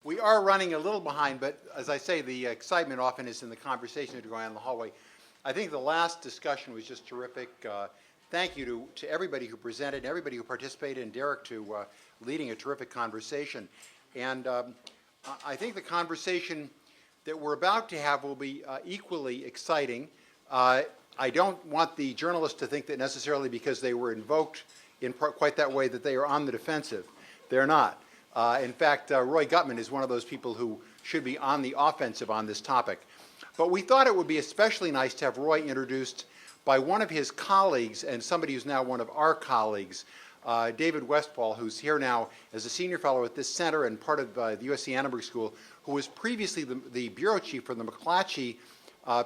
We are running a little behind, but as I say, the excitement often is in the conversation that are going on in the hallway. I think the last discussion was just terrific. Thank you to everybody who presented, everybody who participated, and Derek to leading a terrific conversation. And I think the conversation that we're about to have will be equally exciting. I don't want the journalists to think that necessarily because they were invoked in quite that way that they are on the defensive. They're not. In fact, Roy Gutman is one of those people who should be on the offensive on this topic. But we thought it would be especially nice to have Roy introduced by one of his colleagues and somebody who's now one of our colleagues, David Westphal, who's here now as a senior fellow at this center and part of the USC Annenberg School, who was previously the bureau chief for the McClatchy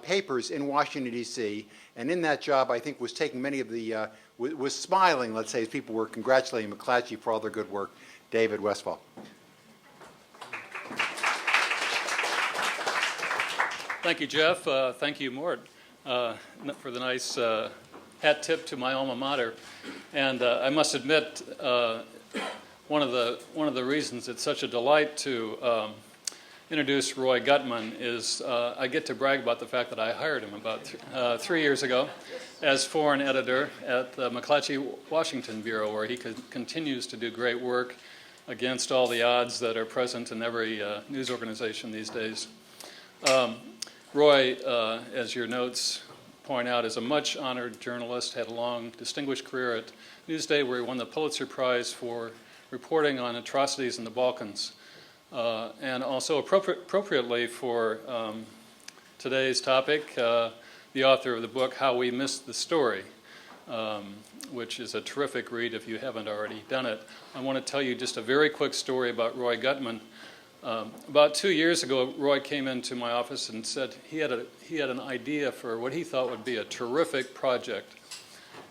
papers in Washington, D.C., and in that job, I think, was taking many of the, was smiling, let's say, as people were congratulating McClatchy for all their good work. David Westphal. Thank you, Jeff. Thank you, Mort, for the nice hat tip to my alma mater. And I must admit, one of the reasons it's such a delight to introduce Roy Gutman is I get to brag about the fact that I hired him about 3 years ago as foreign editor at the McClatchy Washington Bureau, where he continues to do great work against all the odds that are present in every news organization these days. Roy, as your notes point out, is a much honored journalist, had a long, distinguished career at Newsday, where he won the Pulitzer Prize for reporting on atrocities in the Balkans, and also appropriately for today's topic, the author of the book, How We Missed the Story, which is a terrific read if you haven't already done it. I want to tell you just a very quick story about Roy Gutman. About 2 years ago, Roy came into my office and said he had an idea for what he thought would be a terrific project,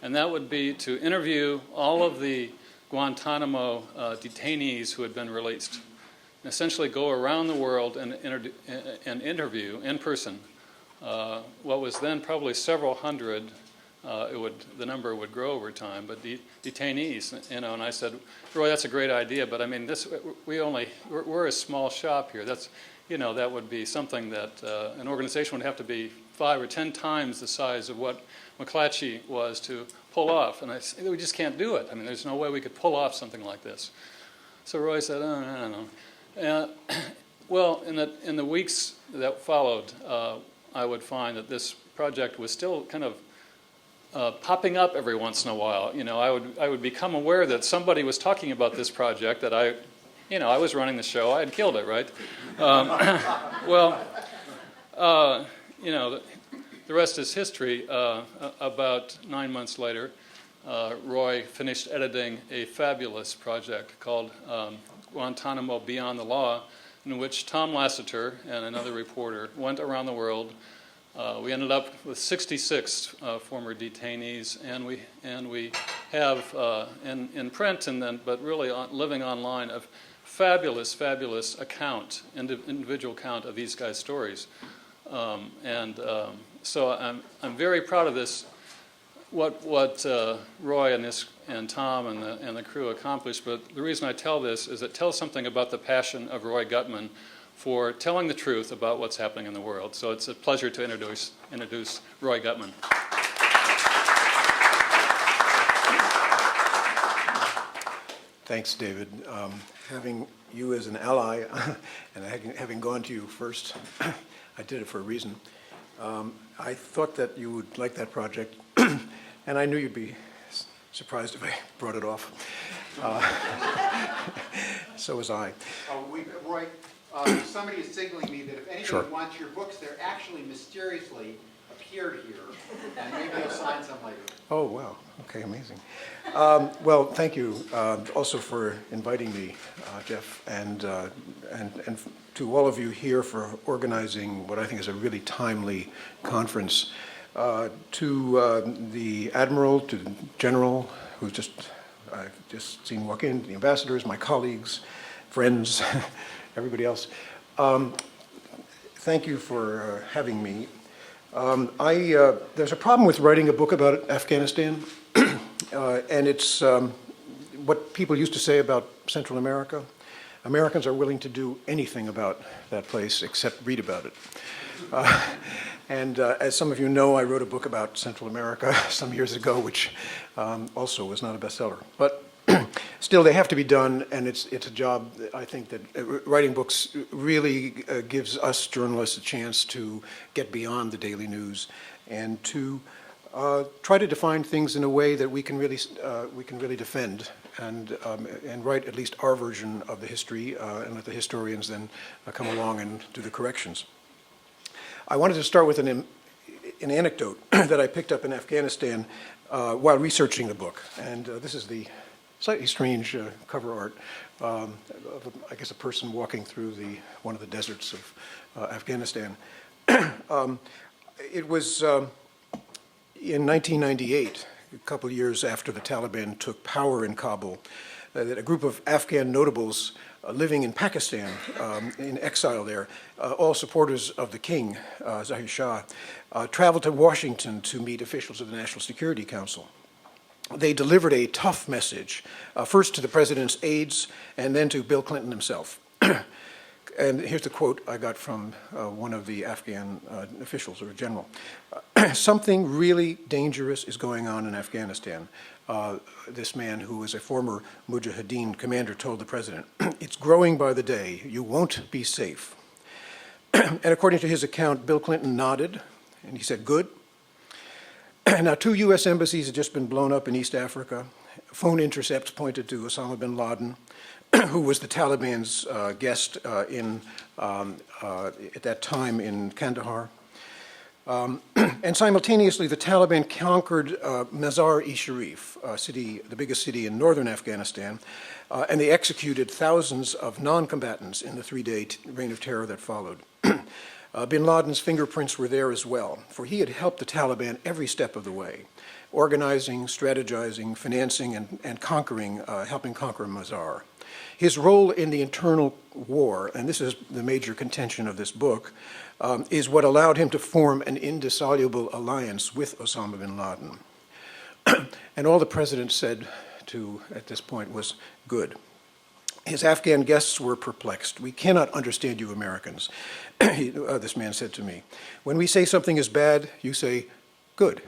and that would be to interview all of the Guantanamo detainees who had been released, and essentially go around the world and interview in person what was then probably several hundred. The number would grow over time, but detainees, and I said, Roy, that's a great idea, but I mean, we're a small shop here. That would be something that an organization would have to be 5 or 10 times the size of what McClatchy was to pull off, and I said, we just can't do it. I mean, there's no way we could pull off something like this. So Roy said, oh, no. Well, in the weeks that followed, I would find that this project was still kind of popping up every once in a while. I would become aware that somebody was talking about this project that I was running the show. I had killed it, right? The rest is history. About 9 months later, Roy finished editing a fabulous project called Guantanamo Beyond the Law, in which Tom Lasseter and another reporter went around the world. We ended up with 66 former detainees, and we have in print but really living online a fabulous account, individual account of these guys' stories, so I'm very proud of this. What Roy and Tom and the crew accomplished. But the reason I tell this is it tells something about the passion of Roy Gutman for telling the truth about what's happening in the world. So it's a pleasure to introduce Roy Gutman. Thanks, David. Having you as an ally and having gone to you first, I did it for a reason. I thought that you would like that project, and I knew you'd be surprised if I brought it off. So was I. Roy, somebody is signaling me that if anybody Sure. wants your books, they're actually mysteriously appeared here, and maybe you'll sign some later. Oh, wow. Okay, amazing. Well, thank you also for inviting me, Jeff, and to all of you here for organizing what I think is a really timely conference. To the Admiral, to the General, I've just seen walk in, the ambassadors, my colleagues, friends, everybody else. Thank you for having me. There's a problem with writing a book about Afghanistan, and it's what people used to say about Central America. Americans are willing to do anything about that place except read about it. And as some of you know, I wrote a book about Central America some years ago, which also was not a bestseller. But still, they have to be done, and it's a job, I think, that writing books really gives us journalists a chance to get beyond the daily news and to try to define things in a way that we can really defend and write at least our version of the history, and let the historians then come along and do the corrections. I wanted to start with an anecdote that I picked up in Afghanistan while researching the book, and this is the slightly strange cover art of, I guess, a person walking through one of the deserts of Afghanistan. It was in 1998, a couple of years after the Taliban took power in Kabul, that a group of Afghan notables living in Pakistan, in exile there, all supporters of the king, Zahir Shah, traveled to Washington to meet officials of the National Security Council. They delivered a tough message, first to the president's aides and then to Bill Clinton himself. And here's the quote I got from one of the Afghan officials, or a general. Something really dangerous is going on in Afghanistan. This man, who was a former Mujahideen commander, told the president. It's growing by the day. You won't be safe. And according to his account, Bill Clinton nodded, and he said, good. Now, 2 U.S. embassies had just been blown up in East Africa. Phone intercepts pointed to Osama bin Laden, who was the Taliban's guest at that time in Kandahar. And simultaneously, the Taliban conquered Mazar-e-Sharif, the biggest city in northern Afghanistan, and they executed thousands of non-combatants in the 3-day reign of terror that followed. Bin Laden's fingerprints were there as well, for he had helped the Taliban every step of the way, organizing, strategizing, financing, and conquering, helping conquer Mazar. His role in the internal war, and this is the major contention of this book, is what allowed him to form an indissoluble alliance with Osama bin Laden. And all the president said at this point was, good. His Afghan guests were perplexed. We cannot understand you Americans, this man said to me. When we say something is bad, you say, good.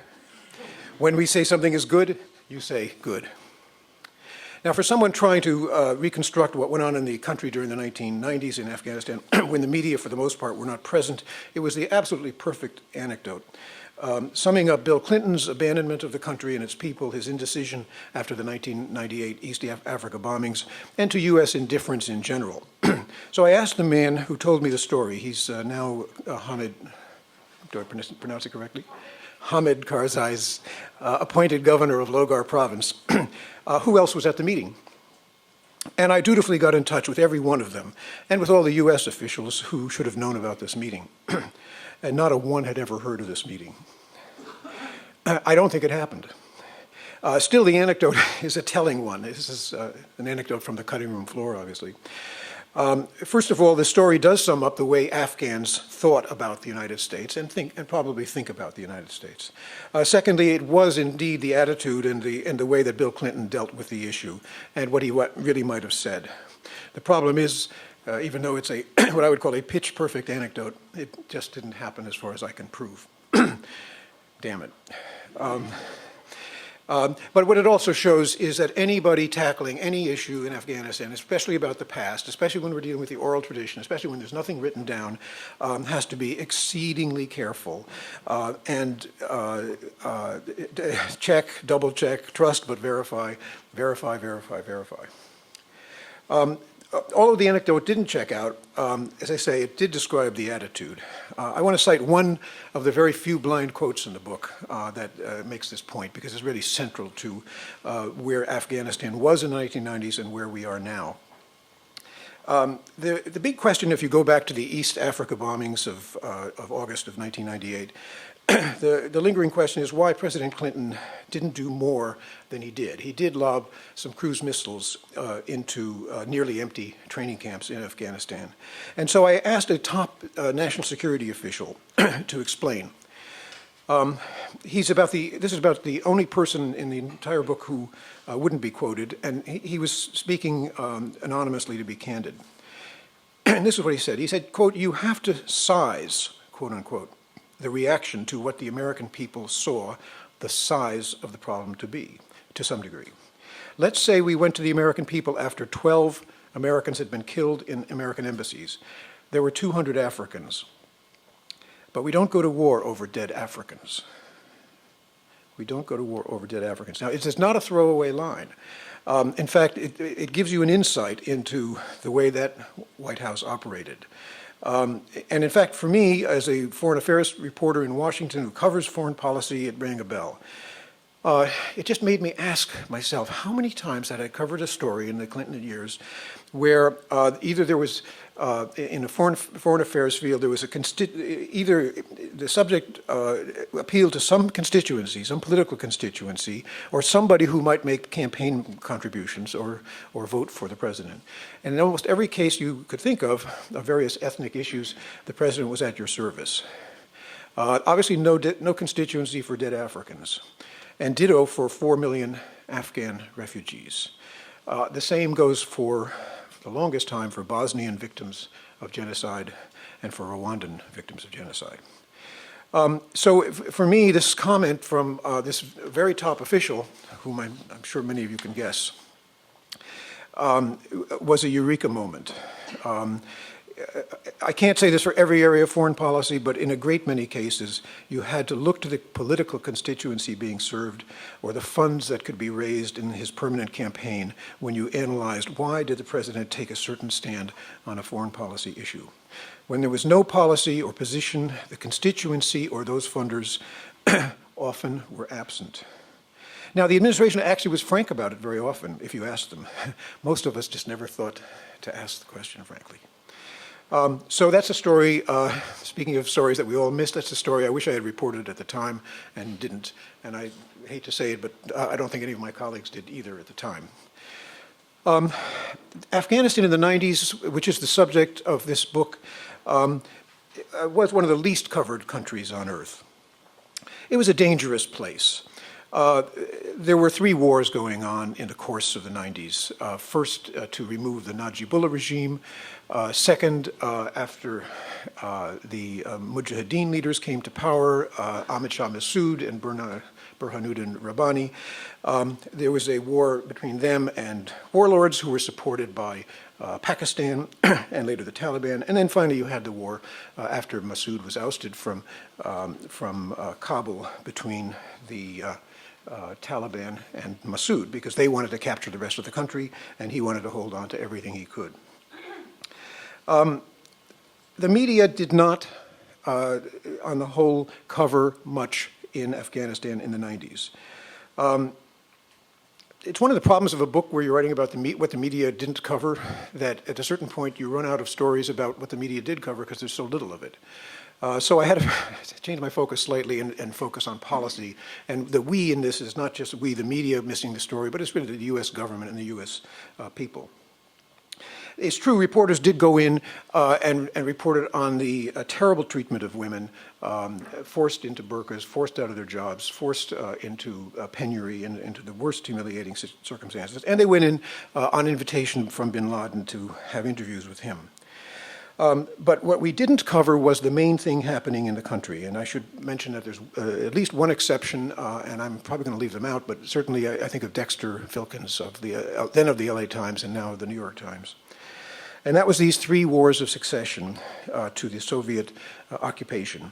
When we say something is good, you say, good. Now, for someone trying to reconstruct what went on in the country during the 1990s in Afghanistan, when the media, for the most part, were not present, it was the absolutely perfect anecdote. Summing up Bill Clinton's abandonment of the country and its people, his indecision after the 1998 East Africa bombings, and to U.S. indifference in general. So I asked the man who told me the story. He's now Hamid, do I pronounce it correctly? Hamid Karzai's appointed governor of Logar province, who else was at the meeting. And I dutifully got in touch with every one of them, and with all the U.S. officials who should have known about this meeting. And not a one had ever heard of this meeting. I don't think it happened. Still, the anecdote is a telling one. This is an anecdote from the cutting room floor, obviously. First of all, the story does sum up the way Afghans thought about the United States and probably think about the United States. Secondly, it was indeed the attitude and the way that Bill Clinton dealt with the issue and what he really might have said. The problem is, even though it's what I would call a pitch-perfect anecdote, it just didn't happen as far as I can prove. Damn it. But what it also shows is that anybody tackling any issue in Afghanistan, especially about the past, especially when we're dealing with the oral tradition, especially when there's nothing written down, has to be exceedingly careful and check, double check, trust but verify, verify, verify, verify. Although the anecdote didn't check out, as I say, it did describe the attitude. I want to cite one of the very few blind quotes in the book that makes this point, because it's really central to where Afghanistan was in the 1990s and where we are now. The big question, if you go back to the East Africa bombings of August of 1998, the lingering question is why President Clinton didn't do more than he did. He did lob some cruise missiles into nearly empty training camps in Afghanistan. And so I asked a top national security official to explain. This is about the only person in the entire book who wouldn't be quoted, and he was speaking anonymously to be candid. And this is what he said. He said, quote, "You have to size, quote unquote, the reaction to what the American people saw the size of the problem to be, to some degree. Let's say we went to the American people after 12 Americans had been killed in American embassies. There were 200 Africans. But we don't go to war over dead Africans. We don't go to war over dead Africans." Now, it is not a throwaway line. In fact, it gives you an insight into the way that White House operated. And in fact, for me, as a foreign affairs reporter in Washington who covers foreign policy, it rang a bell. It just made me ask myself, how many times had I covered a story in the Clinton years where either there was, in the foreign affairs field, there was either the subject appealed to some constituency, some political constituency, or somebody who might make campaign contributions or vote for the president. And in almost every case you could think of various ethnic issues, the president was at your service. Obviously, no constituency for dead Africans. And ditto for 4 million Afghan refugees. The same goes for the longest time for Bosnian victims of genocide and for Rwandan victims of genocide. So for me, this comment from this very top official, whom I'm sure many of you can guess, was a eureka moment. I can't say this for every area of foreign policy, but in a great many cases, you had to look to the political constituency being served or the funds that could be raised in his permanent campaign when you analyzed why did the president take a certain stand on a foreign policy issue. When there was no policy or position, the constituency or those funders often were absent. Now, the administration actually was frank about it very often, if you asked them. Most of us just never thought to ask the question, frankly. So that's a story, speaking of stories that we all missed, that's a story I wish I had reported at the time and didn't. And I hate to say it, but I don't think any of my colleagues did either at the time. Afghanistan in the 90s, which is the subject of this book, was one of the least covered countries on earth. It was a dangerous place. There were 3 wars going on in the course of the 90s. First, to remove the Najibullah regime. Second, after the Mujahideen leaders came to power, Ahmad Shah Massoud and Burhanuddin Rabbani, there was a war between them and warlords who were supported by Pakistan and later the Taliban. And then finally you had the war after Massoud was ousted from Kabul between the Taliban and Massoud, because they wanted to capture the rest of the country and he wanted to hold on to everything he could. The media did not, on the whole, cover much in Afghanistan in the 90s. It's one of the problems of a book where you're writing about what the media didn't cover, that at a certain point you run out of stories about what the media did cover because there's so little of it. So I had to change my focus slightly and focus on policy. And the we in this is not just we, the media, missing the story, but it's really the U.S. government and the U.S. People. It's true, reporters did go in and reported on the terrible treatment of women, forced into burqas, forced out of their jobs, forced into penury and into the worst humiliating circumstances. And they went in on invitation from bin Laden to have interviews with him. But what we didn't cover was the main thing happening in the country. And I should mention that there's at least one exception, and I'm probably going to leave them out, but certainly I think of Dexter Filkins, then of the LA Times and now of the New York Times. And that was these 3 wars of succession to the Soviet occupation.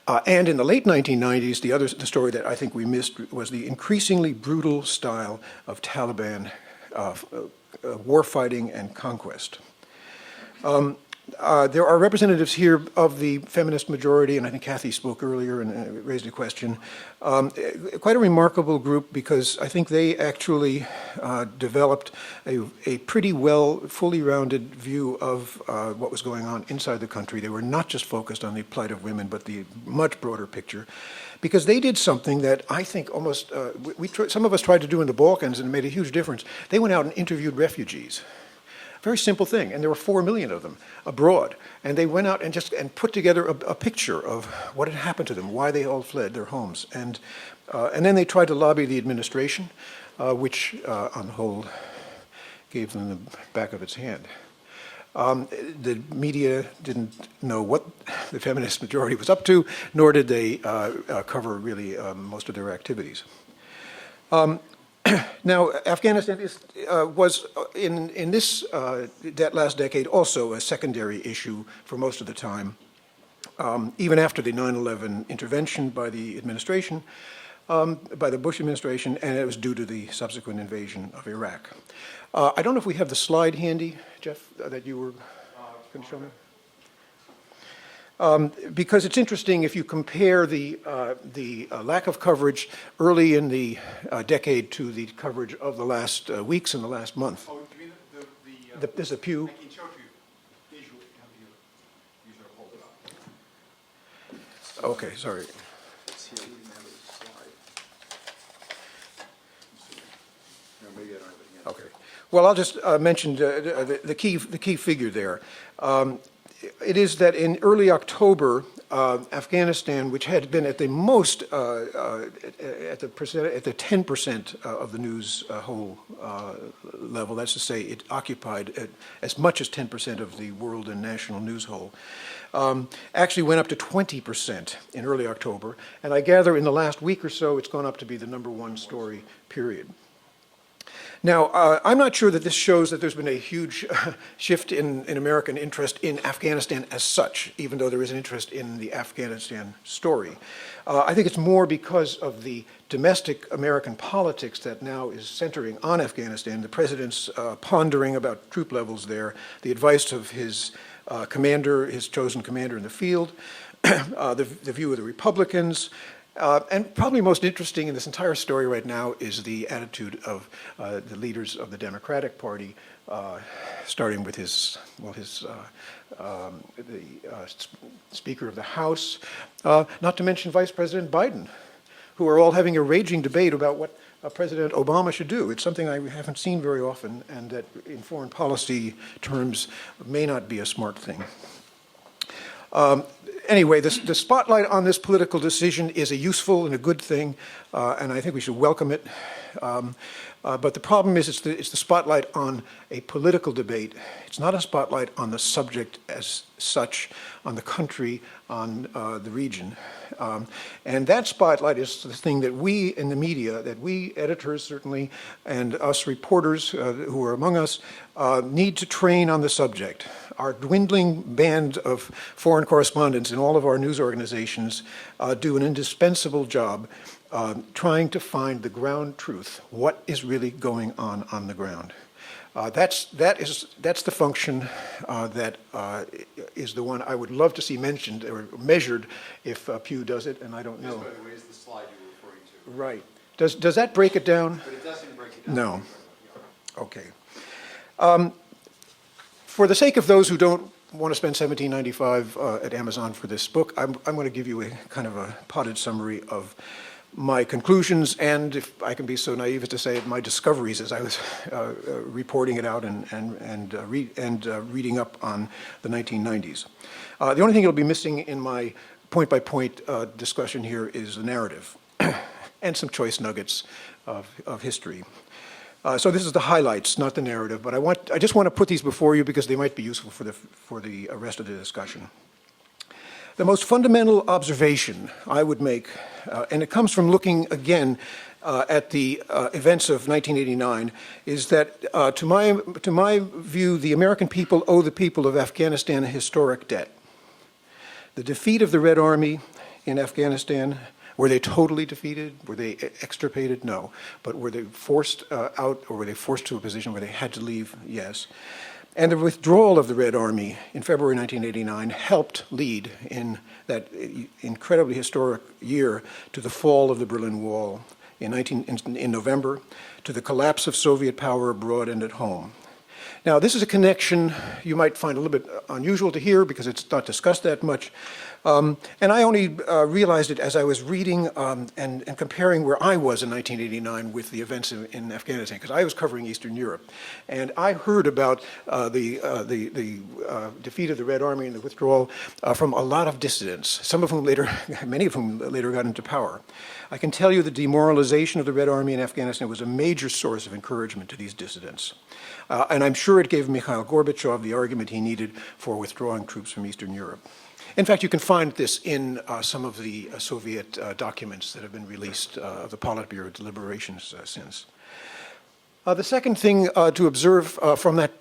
And in the late 1990s, the story that I think we missed was the increasingly brutal style of Taliban warfighting and conquest. There are representatives here of the feminist majority, and I think Kathy spoke earlier and raised a question. Quite a remarkable group because I think they actually developed a pretty well, fully rounded view of what was going on inside the country. They were not just focused on the plight of women, but the much broader picture. Because they did something that I think almost, some of us tried to do in the Balkans and it made a huge difference. They went out and interviewed refugees. Very simple thing, and there were 4 million of them abroad. And they went out and put together a picture of what had happened to them, why they all fled their homes. And then they tried to lobby the administration, which on the whole gave them the back of its hand. The media didn't know what the feminist majority was up to, nor did they cover really most of their activities. Now, Afghanistan was in that last decade also a secondary issue for most of the time, even after the 9/11 intervention by the administration, by the Bush administration, and it was due to the subsequent invasion of Iraq. I don't know if we have the slide handy, Jeff, that you were going to show me. Because it's interesting if you compare the lack of coverage early in the decade to the coverage of the last weeks and the last month. Oh, you mean There's a Pew. I can show you visually how you usually hold it up. Okay, sorry. Let's see, I wouldn't have a slide. No, maybe I don't have it yet. Okay. Well, I'll just mention the key figure there. It is that in early October, Afghanistan, which had been at the most at the 10% of the news whole level, that's to say, it occupied as much as 10% of the world and national news whole, actually went up to 20% in early October, and I gather in the last week or so, it's gone up to be the #1 story, period. Now, I'm not sure that this shows that there's been a huge shift in American interest in Afghanistan as such, even though there is an interest in the Afghanistan story. I think it's more because of the domestic American politics that now is centering on Afghanistan, the president's pondering about troop levels there, the advice of his commander, his chosen commander in the field, the view of the Republicans, and probably most interesting in this entire story right now is the attitude of the leaders of the Democratic Party, starting with the Speaker of the House, not to mention Vice President Biden, who are all having a raging debate about what President Obama should do. It's something I haven't seen very often, and that in foreign policy terms may not be a smart thing. Anyway, the spotlight on this political decision is a useful and a good thing, and I think we should welcome it. But the problem is it's the spotlight on a political debate. It's not a spotlight on the subject as such, on the country, on the region. And that spotlight is the thing that we in the media, that we editors certainly, and us reporters who are among us, need to train on the subject. Our dwindling band of foreign correspondents in all of our news organizations do an indispensable job trying to find the ground truth, what is really going on the ground. That's the function that is the one I would love to see mentioned or measured if Pew does it, and I don't know. This, by the way, is the slide you were referring to. Right. Does that break it down? But it doesn't break it down. No. Okay. For the sake of those who don't want to spend $17.95 at Amazon for this book, I'm going to give you a kind of a potted summary of my conclusions and, if I can be so naive as to say it, my discoveries as I was reporting it out and reading up on the 1990s. The only thing that'll be missing in my point-by-point discussion here is the narrative and some choice nuggets of history. So this is the highlights, not the narrative, but I just want to put these before you because they might be useful for the rest of the discussion. The most fundamental observation I would make, and it comes from looking again at the events of 1989, is that to my view, the American people owe the people of Afghanistan a historic debt. The defeat of the Red Army in Afghanistan, were they totally defeated? Were they extirpated? No. But were they forced out, or were they forced to a position where they had to leave? Yes. And the withdrawal of the Red Army in February 1989 helped lead in that incredibly historic year to the fall of the Berlin Wall in November, to the collapse of Soviet power abroad and at home. Now, this is a connection you might find a little bit unusual to hear because it's not discussed that much, And I only realized it as I was reading and comparing where I was in 1989 with the events in Afghanistan, because I was covering Eastern Europe. And I heard about the defeat of the Red Army and the withdrawal from a lot of dissidents, many of whom later got into power. I can tell you the demoralization of the Red Army in Afghanistan was a major source of encouragement to these dissidents. And I'm sure it gave Mikhail Gorbachev the argument he needed for withdrawing troops from Eastern Europe. In fact, you can find this in some of the Soviet documents that have been released of the Politburo deliberations since. The second thing to observe from that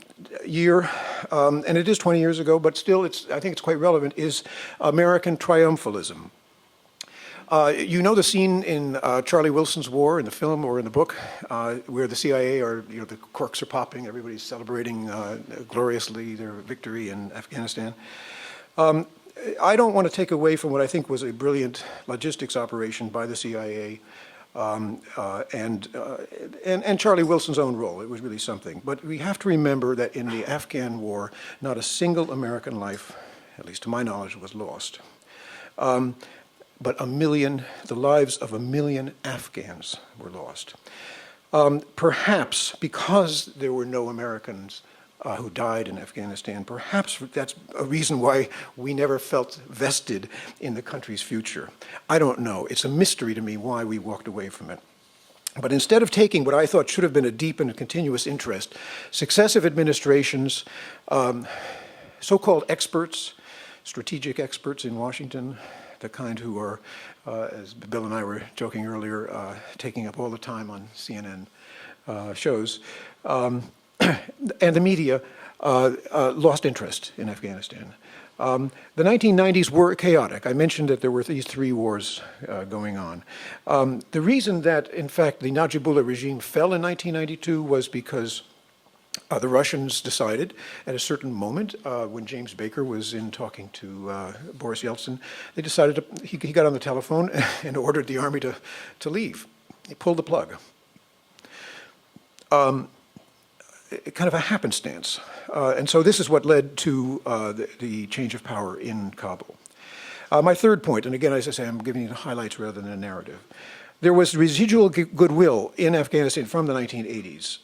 year, and it is 20 years ago, but still I think it's quite relevant, is American triumphalism. You know the scene in Charlie Wilson's War, in the film or in the book, where the CIA the corks are popping, everybody's celebrating gloriously their victory in Afghanistan. I don't want to take away from what I think was a brilliant logistics operation by the CIA and Charlie Wilson's own role. It was really something. But we have to remember that in the Afghan war, not a single American life, at least to my knowledge, was lost. But the lives of 1 million Afghans were lost. Perhaps because there were no Americans who died in Afghanistan, perhaps that's a reason why we never felt vested in the country's future. I don't know. It's a mystery to me why we walked away from it. But instead of taking what I thought should have been a deep and continuous interest, successive administrations, so-called experts, strategic experts in Washington, the kind who are, as Bill and I were joking earlier, taking up all the time on CNN shows, and the media lost interest in Afghanistan. The 1990s were chaotic. I mentioned that there were these 3 wars going on. The reason that, in fact, the Najibullah regime fell in 1992 was because the Russians decided at a certain moment, when James Baker was in talking to Boris Yeltsin, they decided he got on the telephone and ordered the army to leave. He pulled the plug. Kind of a happenstance. And so this is what led to the change of power in Kabul. My third point, and again, as I say, I'm giving you the highlights rather than a narrative. There was residual goodwill in Afghanistan from the 1980s,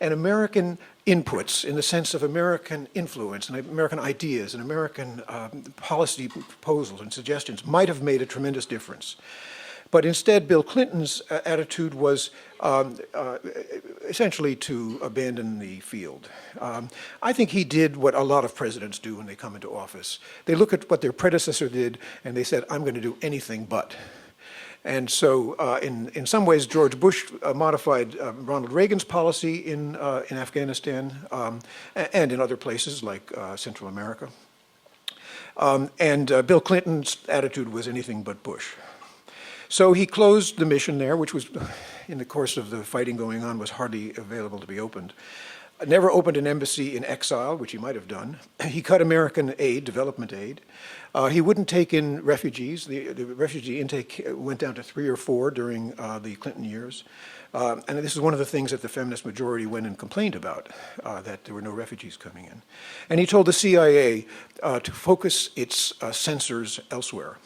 and American inputs in the sense of American influence and American ideas and American policy proposals and suggestions might have made a tremendous difference. But instead, Bill Clinton's attitude was essentially to abandon the field. I think he did what a lot of presidents do when they come into office. They look at what their predecessor did, and they said, I'm going to do anything but. And so in some ways, George Bush modified Ronald Reagan's policy in Afghanistan and in other places like Central America. And Bill Clinton's attitude was anything but Bush. So he closed the mission there, which was, in the course of the fighting going on, was hardly available to be opened. Never opened an embassy in exile, which he might have done. He cut American aid, development aid. He wouldn't take in refugees. The refugee intake went down to 3 or 4 during the Clinton years. And this is one of the things that the feminist majority went and complained about, that there were no refugees coming in. And he told the CIA to focus its censors elsewhere.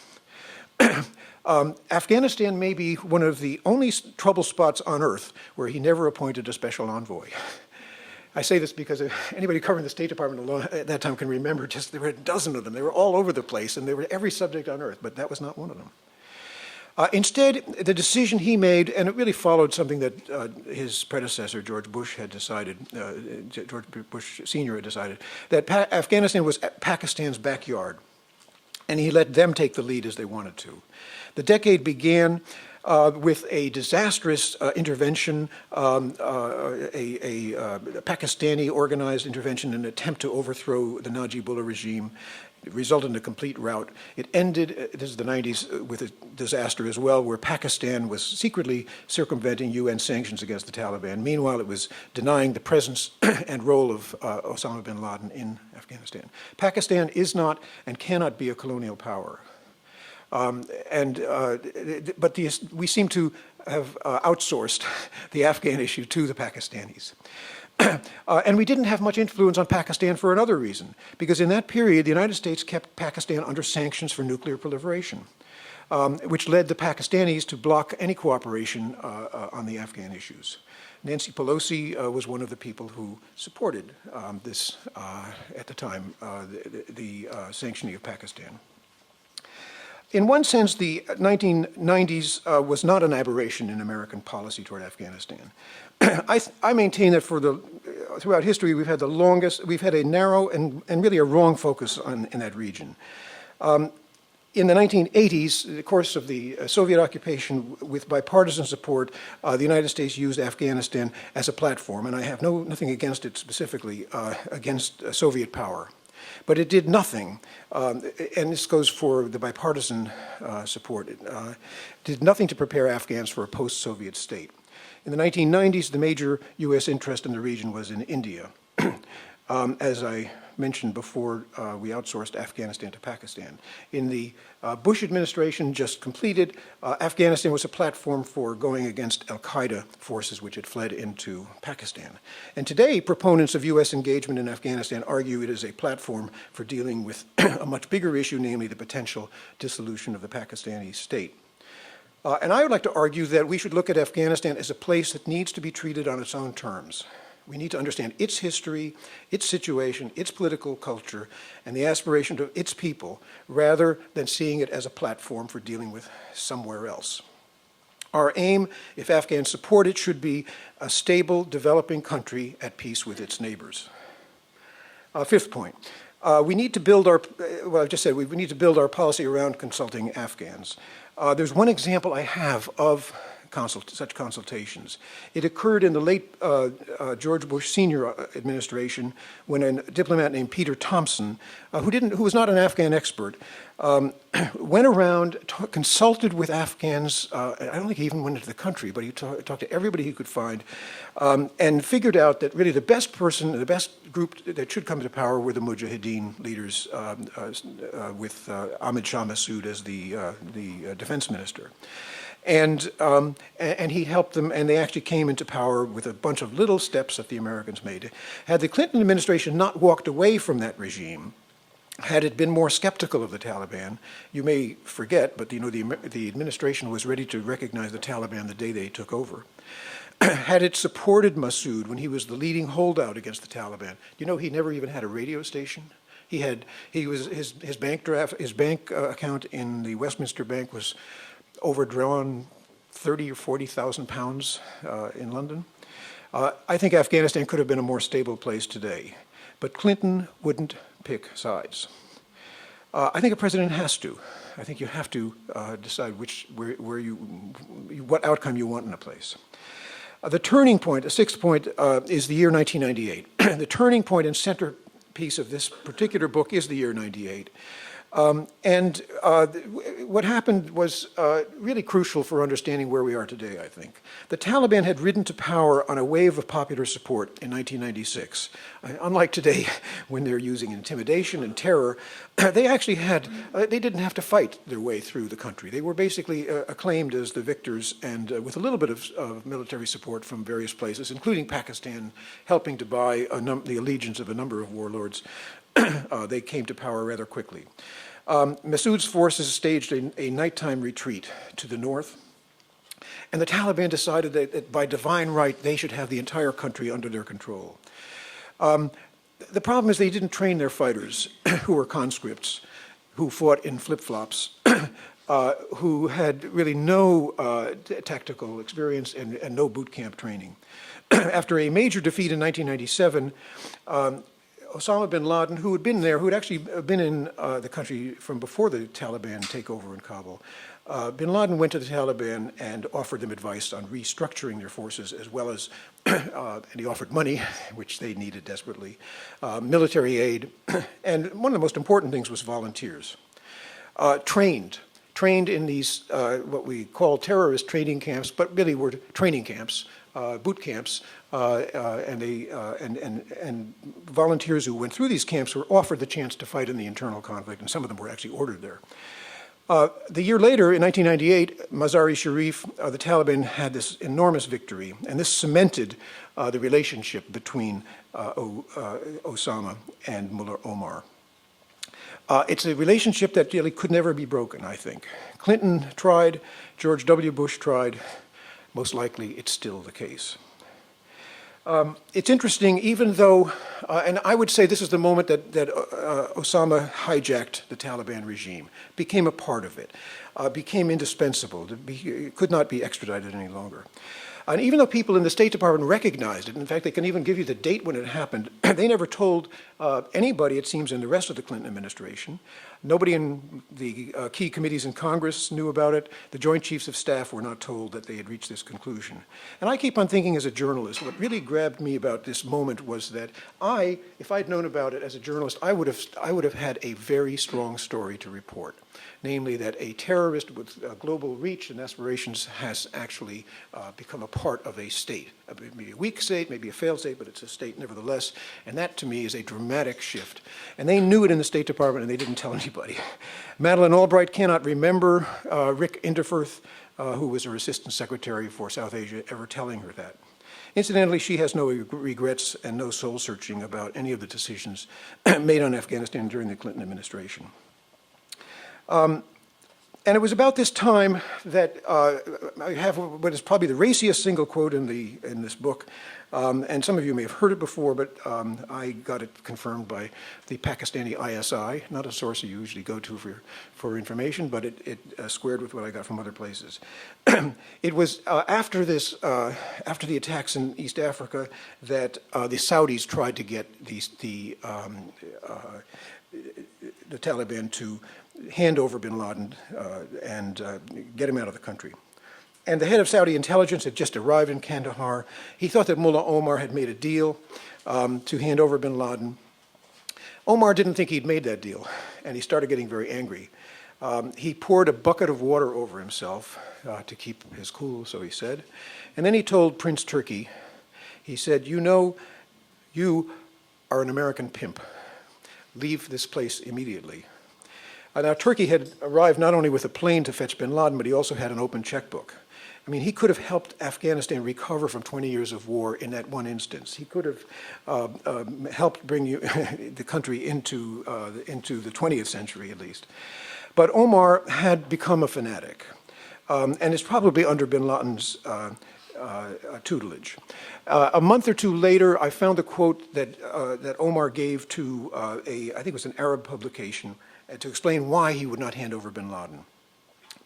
Afghanistan may be one of the only trouble spots on earth where he never appointed a special envoy. I say this because anybody covering the State Department alone at that time can remember just there were a dozen of them. They were all over the place, and they were every subject on earth, but that was not one of them. Instead, the decision he made, and it really followed something that his predecessor, George Bush, had decided, George Bush Sr. had decided, that Afghanistan was Pakistan's backyard, and he let them take the lead as they wanted to. The decade began with a disastrous intervention, a Pakistani organized intervention, an attempt to overthrow the Najibullah regime. It resulted in a complete rout. It ended, this is the 90s, with a disaster as well, where Pakistan was secretly circumventing UN sanctions against the Taliban. Meanwhile, it was denying the presence and role of Osama bin Laden in Afghanistan. Pakistan is not and cannot be a colonial power. But we seem to have outsourced the Afghan issue to the Pakistanis. And we didn't have much influence on Pakistan for another reason, because in that period, the United States kept Pakistan under sanctions for nuclear proliferation, which led the Pakistanis to block any cooperation on the Afghan issues. Nancy Pelosi was one of the people who supported this, at the time, the sanctioning of Pakistan. In one sense, the 1990s was not an aberration in American policy toward Afghanistan. I maintain that throughout history, we've had a narrow and really a wrong focus in that region. In the 1980s, in the course of the Soviet occupation, with bipartisan support, the United States used Afghanistan as a platform, and I have nothing against it specifically, against Soviet power. But it did nothing, and this goes for the bipartisan support, it did nothing to prepare Afghans for a post-Soviet state. In the 1990s, the major U.S. interest in the region was in India. As I mentioned before, we outsourced Afghanistan to Pakistan. In the Bush administration just completed, Afghanistan was a platform for going against al-Qaeda forces which had fled into Pakistan. And today, proponents of U.S. engagement in Afghanistan argue it is a platform for dealing with a much bigger issue, namely the potential dissolution of the Pakistani state. And I would like to argue that we should look at Afghanistan as a place that needs to be treated on its own terms. We need to understand its history, its situation, its political culture, and the aspiration of its people, rather than seeing it as a platform for dealing with somewhere else. Our aim, if Afghans support it, should be a stable, developing country at peace with its neighbors. Fifth point. We need to build we need to build our policy around consulting Afghans. There's one example I have of such consultations. It occurred in the late George Bush Sr. administration when a diplomat named Peter Thompson, who was not an Afghan expert, went around, consulted with Afghans. I don't think he even went into the country, but he talked to everybody he could find, and figured out that really the best person, the best group that should come to power were the Mujahideen leaders, with Ahmed Shah Massoud as the defense minister. And he helped them, and they actually came into power with a bunch of little steps that the Americans made. Had the Clinton administration not walked away from that regime, had it been more skeptical of the Taliban, you may forget, but the administration was ready to recognize the Taliban the day they took over. Had it supported Massoud when he was the leading holdout against the Taliban, he never even had a radio station. His bank account in the Westminster Bank was overdrawn 30 or 40,000 pounds in London. I think Afghanistan could have been a more stable place today, but Clinton wouldn't pick sides. I think a president has to. I think you have to decide what outcome you want in a place. The turning point, the sixth point, is the year 1998. The turning point and centerpiece of this particular book is the year 98. What happened was really crucial for understanding where we are today, I think. The Taliban had risen to power on a wave of popular support in 1996. Unlike today, when they're using intimidation and terror, they actually they didn't have to fight their way through the country. They were basically acclaimed as the victors, and with a little bit of military support from various places, including Pakistan, helping to buy the allegiance of a number of warlords. They came to power rather quickly. Massoud's forces staged a nighttime retreat to the north, and the Taliban decided that by divine right they should have the entire country under their control. The problem is they didn't train their fighters, who were conscripts, who fought in flip-flops, who had really no tactical experience and no boot camp training. After a major defeat in 1997, Osama bin Laden, who had been there, who had actually been in the country from before the Taliban takeover in Kabul, bin Laden went to the Taliban and offered them advice on restructuring their forces, as well as, and he offered money, which they needed desperately, military aid, and one of the most important things was volunteers. Trained in these, what we call terrorist training camps, but really were training camps, boot camps, and volunteers who went through these camps were offered the chance to fight in the internal conflict, and some of them were actually ordered there. The year later, in 1998, Mazar-e-Sharif, the Taliban had this enormous victory, and this cemented the relationship between Osama and Mullah Omar. It's a relationship that really could never be broken, I think. Clinton tried, George W. Bush tried, most likely it's still the case. It's interesting, even though, and I would say this is the moment that Osama hijacked the Taliban regime, became a part of it, became indispensable, could not be extradited any longer. And even though people in the State Department recognized it, in fact, they can even give you the date when it happened, they never told anybody, it seems, in the rest of the Clinton administration. Nobody in the key committees in Congress knew about it. The Joint Chiefs of Staff were not told that they had reached this conclusion. And I keep on thinking as a journalist, what really grabbed me about this moment was that if I'd known about it as a journalist, I would have had a very strong story to report. Namely that a terrorist with global reach and aspirations has actually become a part of a state. Maybe a weak state, maybe a failed state, but it's a state nevertheless. And that, to me, is a dramatic shift. And they knew it in the State Department, and they didn't tell anybody. Madeleine Albright cannot remember Rick Inderfurth, who was her assistant secretary for South Asia, ever telling her that. Incidentally, she has no regrets and no soul-searching about any of the decisions made on Afghanistan during the Clinton administration. And it was about this time that I have what is probably the raciest single quote in this book, and some of you may have heard it before, but I got it confirmed by the Pakistani ISI, not a source you usually go to for information, but it squared with what I got from other places. It was after the attacks in East Africa that the Saudis tried to get the Taliban to hand over bin Laden and get him out of the country. And the head of Saudi intelligence had just arrived in Kandahar. He thought that Mullah Omar had made a deal to hand over bin Laden. Omar didn't think he'd made that deal, and he started getting very angry. He poured a bucket of water over himself to keep his cool, so he said. And then he told Prince Turki, he said, "You know, you are an American pimp. Leave this place immediately." Now, Turkey had arrived not only with a plane to fetch bin Laden, but he also had an open checkbook. I mean, he could have helped Afghanistan recover from 20 years of war in that one instance. He could have helped bring the country into the 20th century, at least. But Omar had become a fanatic, and is probably under bin Laden's tutelage. A month or two later, I found a quote that Omar gave to I think it was an Arab publication, to explain why he would not hand over bin Laden.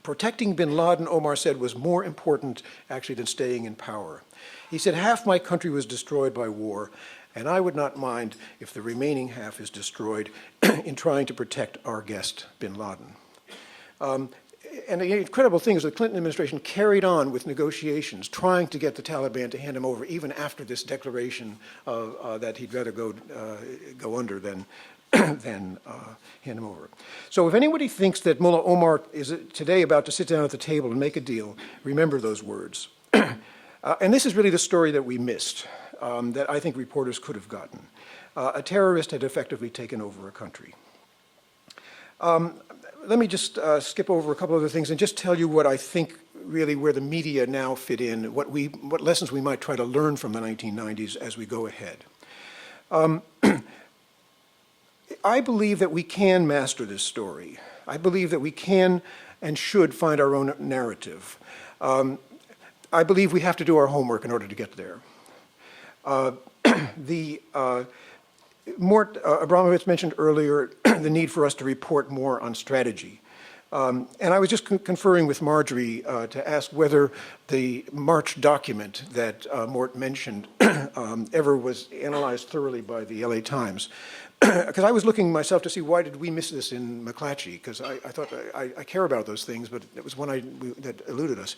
Protecting bin Laden, Omar said, was more important actually than staying in power. He said, half my country was destroyed by war, and I would not mind if the remaining half is destroyed in trying to protect our guest, bin Laden. And the incredible thing is the Clinton administration carried on with negotiations, trying to get the Taliban to hand him over, even after this declaration that he'd rather go under than hand him over. So if anybody thinks that Mullah Omar is today about to sit down at the table and make a deal, remember those words. And this is really the story that we missed, that I think reporters could have gotten. A terrorist had effectively taken over a country. Let me just skip over a couple other things and just tell you what I think really where the media now fit in, what lessons we might try to learn from the 1990s as we go ahead. I believe that we can master this story. I believe that we can and should find our own narrative. I believe we have to do our homework in order to get there. Mort Abramovich mentioned earlier the need for us to report more on strategy. And I was just conferring with Marjorie to ask whether the March document that Mort mentioned ever was analyzed thoroughly by the LA Times. Because I was looking myself to see why did we miss this in McClatchy, because I thought I care about those things, but it was one that eluded us.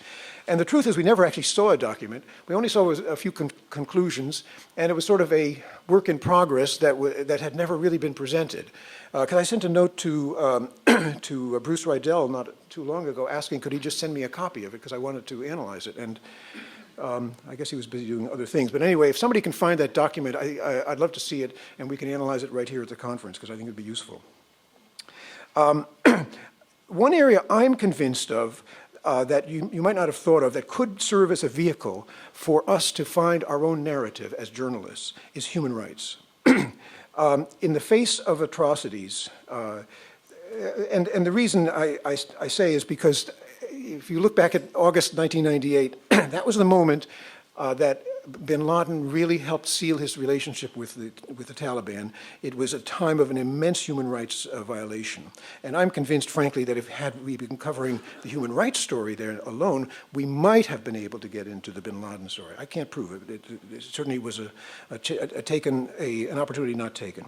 And the truth is we never actually saw a document. We only saw a few conclusions, and it was sort of a work in progress that had never really been presented. Because I sent a note to Bruce Rydell not too long ago asking could he just send me a copy of it because I wanted to analyze it. And I guess he was busy doing other things. But anyway, if somebody can find that document, I'd love to see it, and we can analyze it right here at the conference, because I think it would be useful. One area I'm convinced of that you might not have thought of that could serve as a vehicle for us to find our own narrative as journalists is human rights. In the face of atrocities, and the reason I say is because if you look back at August 1998, that was the moment that bin Laden really helped seal his relationship with the Taliban. It was a time of an immense human rights violation. And I'm convinced, frankly, that had we been covering the human rights story there alone, we might have been able to get into the bin Laden story. I can't prove it. It certainly was an opportunity not taken.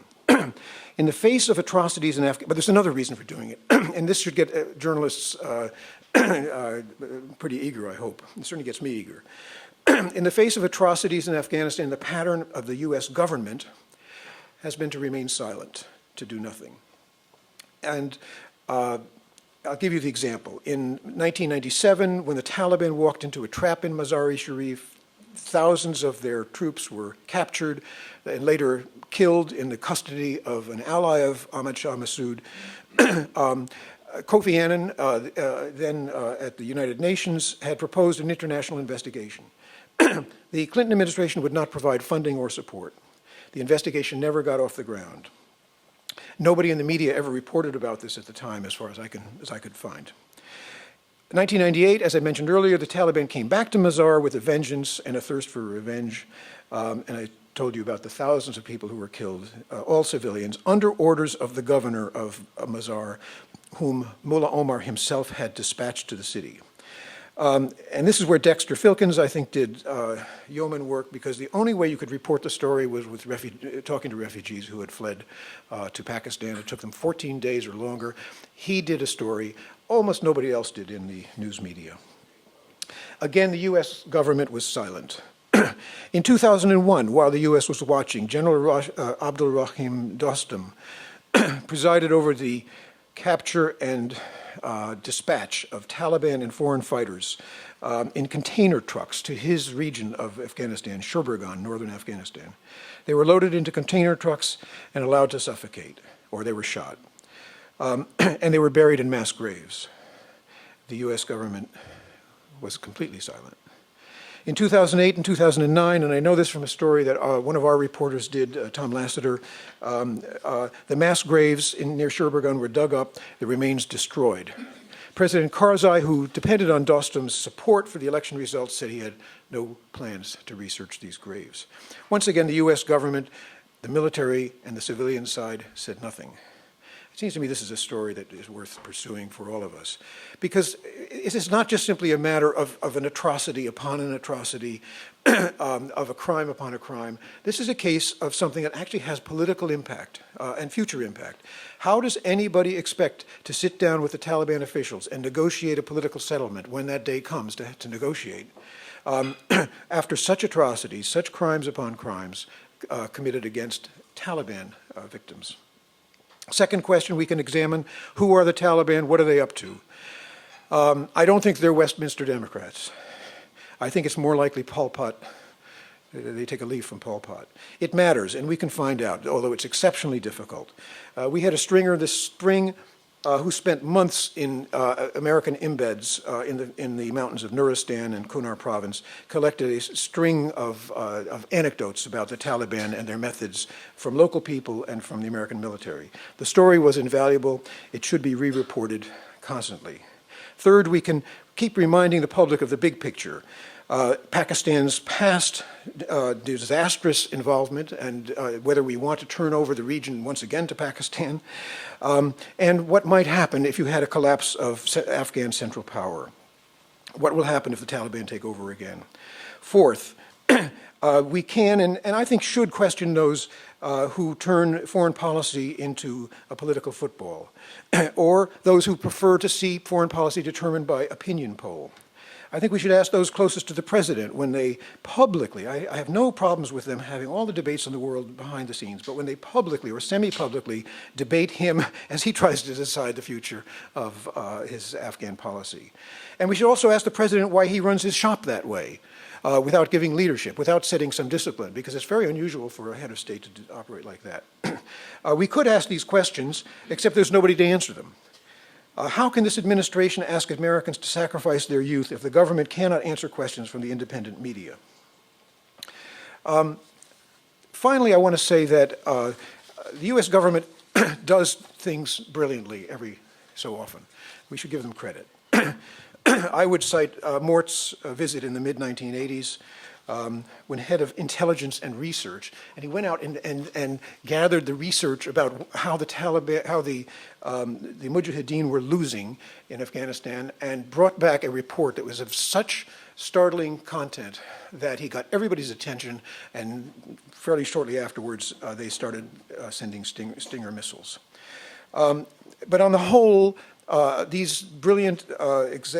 In the face of atrocities in Afghanistan, but there's another reason for doing it, and this should get journalists pretty eager, I hope. It certainly gets me eager. In the face of atrocities in Afghanistan, the pattern of the US government has been to remain silent, to do nothing. And I'll give you the example. In 1997, when the Taliban walked into a trap in Mazar-e-Sharif, thousands of their troops were captured and later killed in the custody of an ally of Ahmad Shah Massoud. Kofi Annan, then at the United Nations, had proposed an international investigation. The Clinton administration would not provide funding or support. The investigation never got off the ground. Nobody in the media ever reported about this at the time, as far as I could find. In 1998, as I mentioned earlier, the Taliban came back to Mazar with a vengeance and a thirst for revenge. And I told you about the thousands of people who were killed, all civilians, under orders of the governor of Mazar, whom Mullah Omar himself had dispatched to the city. And this is where Dexter Filkins, I think, did yeoman work, because the only way you could report the story was with talking to refugees who had fled to Pakistan. It took them 14 days or longer. He did a story almost nobody else did in the news media. Again, the US government was silent. In 2001, while the US was watching, General Abdul Rahim Dostum presided over the capture and dispatch of Taliban and foreign fighters in container trucks to his region of Afghanistan, Shurburgan, northern Afghanistan. They were loaded into container trucks and allowed to suffocate, or they were shot. And they were buried in mass graves. The US government was completely silent. In 2008 and 2009, and I know this from a story that one of our reporters did, Tom Lassiter, the mass graves near Shurburgan were dug up, the remains destroyed. President Karzai, who depended on Dostum's support for the election results, said he had no plans to research these graves. Once again, the US government, the military, and the civilian side said nothing. It seems to me this is a story that is worth pursuing for all of us, because it is not just simply a matter of an atrocity upon an atrocity, of a crime upon a crime. This is a case of something that actually has political impact and future impact. How does anybody expect to sit down with the Taliban officials and negotiate a political settlement when that day comes to negotiate, after such atrocities, such crimes upon crimes committed against Taliban victims? Second question we can examine, who are the Taliban? What are they up to? I don't think they're Westminster Democrats. I think it's more likely Pol Pot. They take a leaf from Pol Pot. It matters, and we can find out, although it's exceptionally difficult. We had a stringer this spring who spent months in American embeds in the mountains of Nuristan and Kunar province, collected a string of anecdotes about the Taliban and their methods from local people and from the American military. The story was invaluable. It should be re-reported constantly. Third, we can keep reminding the public of the big picture. Pakistan's past disastrous involvement and whether we want to turn over the region once again to Pakistan, and what might happen if you had a collapse of Afghan central power. What will happen if the Taliban take over again? Fourth, we can and I think should question those who turn foreign policy into a political football, or those who prefer to see foreign policy determined by opinion poll. I think we should ask those closest to the president when they publicly, I have no problems with them having all the debates in the world behind the scenes, but when they publicly or semi-publicly debate him as he tries to decide the future of his Afghan policy. And we should also ask the president why he runs his shop that way, without giving leadership, without setting some discipline, because it's very unusual for a head of state to operate like that. We could ask these questions, except there's nobody to answer them. How can this administration ask Americans to sacrifice their youth if the government cannot answer questions from the independent media? Finally, I want to say that the U.S. government does things brilliantly every so often. We should give them credit. I would cite Mort's visit in the mid-1980s when head of intelligence and research, and he went out and gathered the research about how the Taliban, how the Mujahideen were losing in Afghanistan, and brought back a report that was of such startling content that he got everybody's attention, and fairly shortly afterwards, they started sending Stinger missiles. But on the whole, these brilliant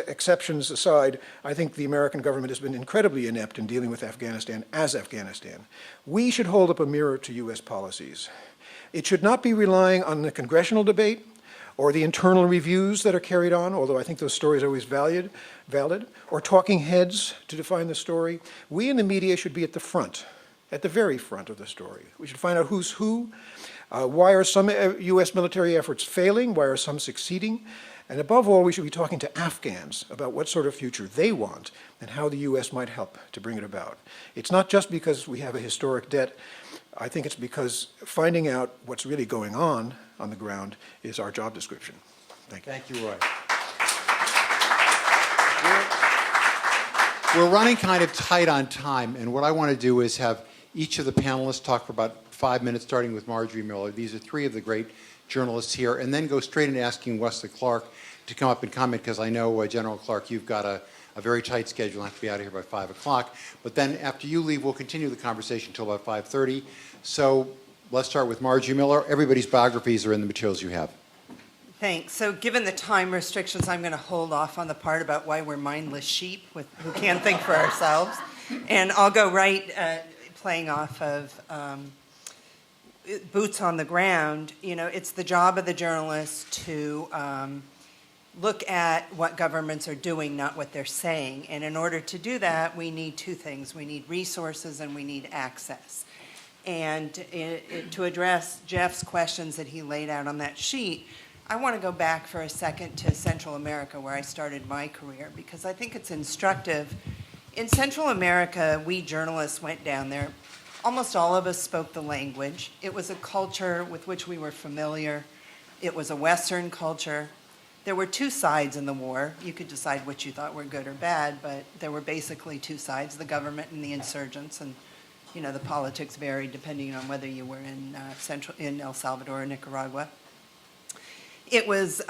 exceptions aside, I think the American government has been incredibly inept in dealing with Afghanistan as Afghanistan. We should hold up a mirror to U.S. policies. It should not be relying on the congressional debate or the internal reviews that are carried on, although I think those stories are always valid, or talking heads to define the story. We in the media should be at the front, at the very front of the story. We should find out who's who. Why are some U.S. military efforts failing? Why are some succeeding? And above all, we should be talking to Afghans about what sort of future they want and how the U.S. might help to bring it about. It's not just because we have a historic debt. I think it's because finding out what's really going on the ground is our job description. Thank you. Thank you, Roy. We're running kind of tight on time, and what I want to do is have each of the panelists talk for about 5 minutes, starting with Marjorie Miller. These are three of the great journalists here, and then go straight into asking Wesley Clark to come up and comment, because I know, General Clark, you've got a very tight schedule. You'll have to be out of here by 5 o'clock. But then after you leave, we'll continue the conversation until about 5:30. So let's start with Marjorie Miller. Everybody's biographies are in the materials you have. Thanks. So given the time restrictions, I'm going to hold off on the part about why we're mindless sheep who can't think for ourselves. And I'll go right playing off of boots on the ground. You know, it's the job of the journalist to look at what governments are doing, not what they're saying. And in order to do that, we need two things. We need resources and we need access. And to address Jeff's questions that he laid out on that sheet, I want to go back for a second to Central America, where I started my career, because I think it's instructive. In Central America, we journalists went down there. Almost all of us spoke the language. It was a culture with which we were familiar. It was a Western culture. There were two sides in the war. You could decide which you thought were good or bad, but there were basically two sides, the government and the insurgents. And you know, the politics varied depending on whether you were in El Salvador or Nicaragua. It was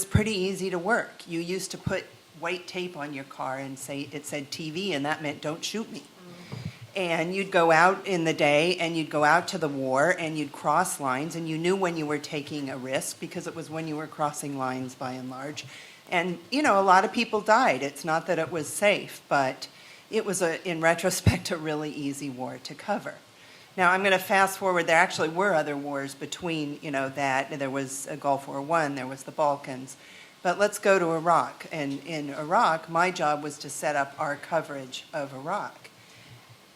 pretty easy to work. You used to put white tape on your car and say it said TV, and that meant don't shoot me. And you'd go out in the day and you'd go out to the war and you'd cross lines, and you knew when you were taking a risk because it was when you were crossing lines by and large. And you know, a lot of people died. It's not that it was safe, but it was, in retrospect, a really easy war to cover. Now, I'm going to fast forward. There actually were other wars between, you know, that. There was Gulf War I, there was the Balkans. But let's go to Iraq. And in Iraq, my job was to set up our coverage of Iraq.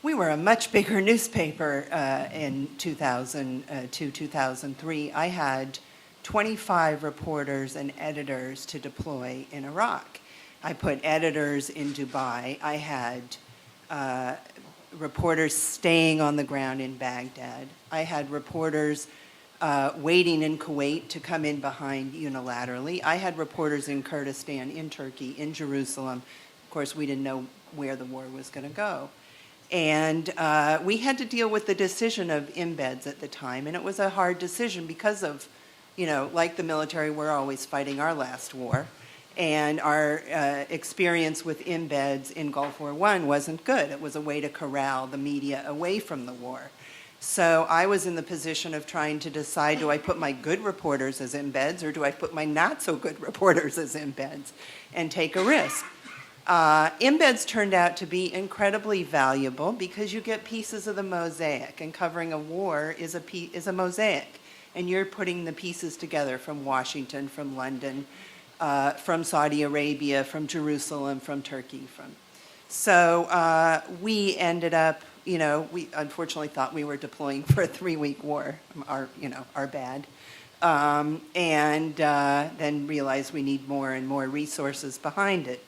We were a much bigger newspaper in 2002, 2003. I had 25 reporters and editors to deploy in Iraq. I put editors in Dubai. I had reporters staying on the ground in Baghdad. I had reporters waiting in Kuwait to come in behind unilaterally. I had reporters in Kurdistan, in Turkey, in Jerusalem. Of course, we didn't know where the war was going to go. And we had to deal with the decision of embeds at the time, and it was a hard decision because of, you know, like the military, we're always fighting our last war. And our experience with embeds in Gulf War I wasn't good. It was a way to corral the media away from the war. So I was in the position of trying to decide, do I put my good reporters as embeds or do I put my not so good reporters as embeds and take a risk? Embeds turned out to be incredibly valuable because you get pieces of the mosaic, and covering a war is a mosaic. And you're putting the pieces together from Washington, from London, from Saudi Arabia, from Jerusalem, from Turkey. So we ended up, you know, we unfortunately thought we were deploying for a 3-week war, our bad. and then realized we need more and more resources behind it.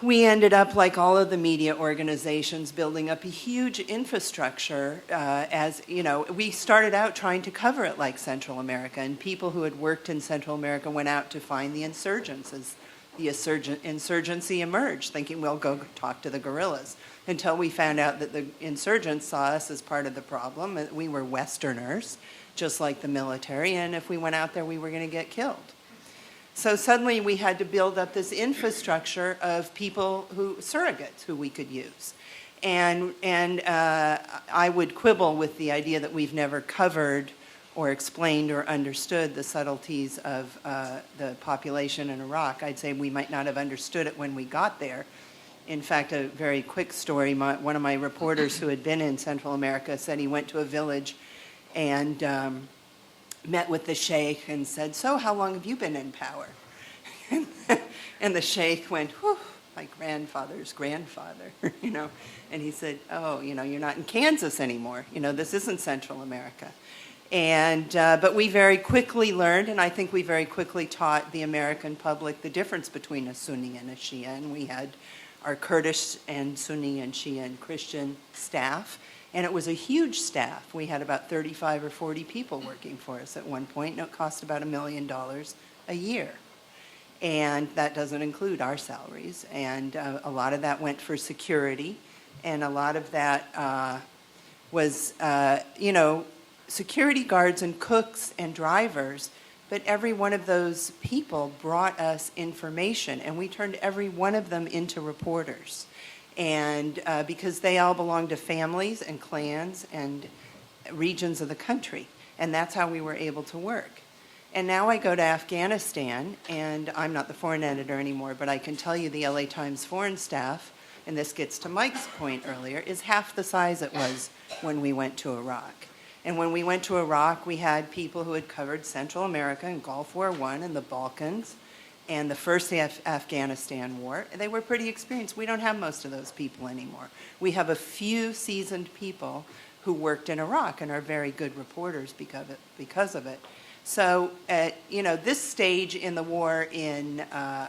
We ended up, like all of the media organizations, building up a huge infrastructure. As you know, we started out trying to cover it like Central America, and people who had worked in Central America went out to find the insurgents as the insurgency emerged, thinking we'll go talk to the guerrillas, until we found out that the insurgents saw us as part of the problem. We were Westerners, just like the military, and if we went out there, we were going to get killed. So suddenly we had to build up this infrastructure of people surrogates who we could use. And I would quibble with the idea that we've never covered or explained or understood the subtleties of the population in Iraq. I'd say we might not have understood it when we got there. In fact, a very quick story, one of my reporters who had been in Central America said he went to a village and met with the sheikh and said, "So how long have you been in power?" And the sheikh went, "Whew, my grandfather's grandfather," you know. And he said, "Oh, you know, you're not in Kansas anymore. You know, this isn't Central America." And but we very quickly learned, and I think we very quickly taught the American public the difference between a Sunni and a Shia. And we had our Kurdish and Sunni and Shia and Christian staff. And it was a huge staff. We had about 35 or 40 people working for us at one point, and it cost about $1 million a year. And that doesn't include our salaries. And a lot of that went for security, and a lot of that was, you know, security guards and cooks and drivers. But every one of those people brought us information, and we turned every one of them into reporters. And because they all belong to families and clans and regions of the country. And that's how we were able to work. And now I go to Afghanistan, and I'm not the foreign editor anymore, but I can tell you the LA Times foreign staff, and this gets to Mike's point earlier, is half the size it was when we went to Iraq. And when we went to Iraq, we had people who had covered Central America and Gulf War I and the Balkans, and the first Afghanistan war. They were pretty experienced. We don't have most of those people anymore. We have a few seasoned people who worked in Iraq and are very good reporters because of it. So at this stage in the war in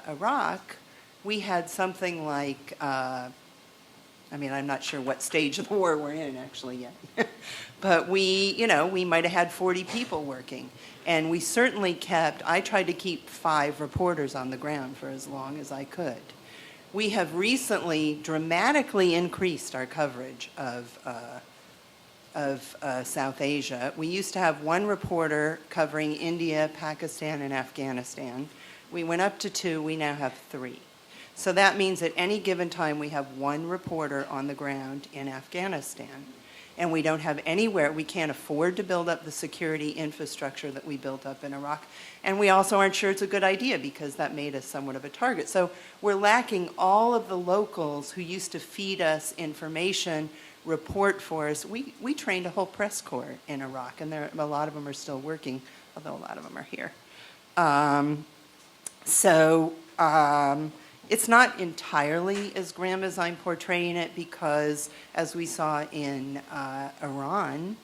Iraq, we had something like, I'm not sure what stage of the war we're in actually yet, but we might have had 40 people working. And we certainly I tried to keep 5 reporters on the ground for as long as I could. We have recently dramatically increased our coverage of South Asia. We used to have 1 reporter covering India, Pakistan, and Afghanistan. We went up to 2, we now have 3. So that means at any given time we have 1 reporter on the ground in Afghanistan. And we don't have anywhere, we can't afford to build up the security infrastructure that we built up in Iraq. And we also aren't sure it's a good idea because that made us somewhat of a target. So we're lacking all of the locals who used to feed us information, report for us. We trained a whole press corps in Iraq, and a lot of them are still working, although a lot of them are here. It's not entirely as grim as I'm portraying it because, as we saw in Iran,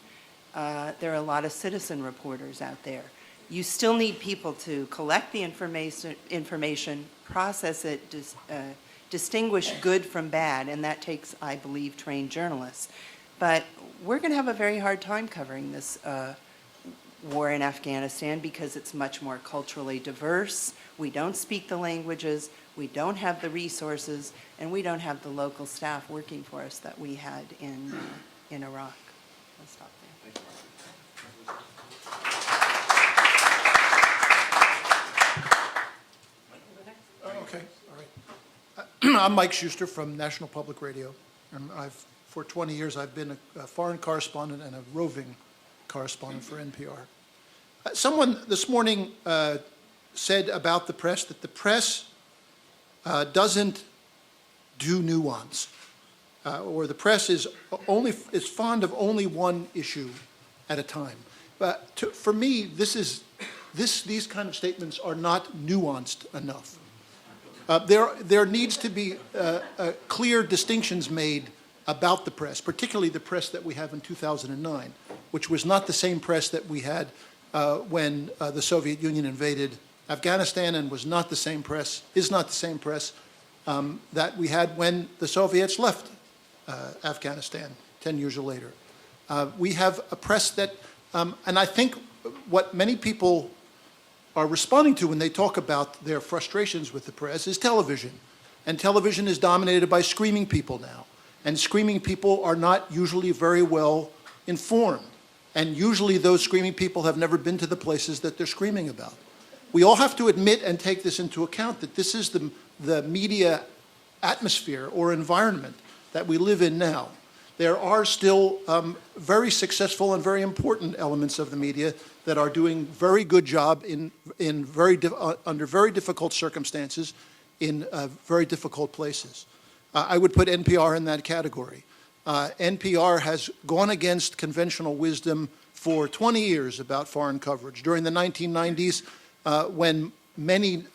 there are a lot of citizen reporters out there. You still need people to collect the information, process it, distinguish good from bad, and that takes, I believe, trained journalists. But we're going to have a very hard time covering this war in Afghanistan because it's much more culturally diverse. We don't speak the languages. We don't have the resources, and we don't have the local staff working for us that we had in Iraq. I'll stop there. Okay, all right. I'm Mike Shuster from National Public Radio, and for 20 years I've been a foreign correspondent and a roving correspondent for NPR. Someone this morning said about the press that the press doesn't do nuance, or the press is fond of only one issue at a time. But for me, these kind of statements are not nuanced enough. There needs to be clear distinctions made about the press, particularly the press that we have in 2009, which was not the same press that we had when the Soviet Union invaded Afghanistan and is not the same press that we had when the Soviets left Afghanistan 10 years later. We have a press that, and I think what many people are responding to when they talk about their frustrations with the press is television. And television is dominated by screaming people now. And screaming people are not usually very well informed. And usually those screaming people have never been to the places that they're screaming about. We all have to admit and take this into account that this is the media atmosphere or environment that we live in now. There are still very successful and very important elements of the media that are doing very good job under very difficult circumstances in very difficult places. I would put NPR in that category. NPR has gone against conventional wisdom for 20 years about foreign coverage. During the 1990s, when many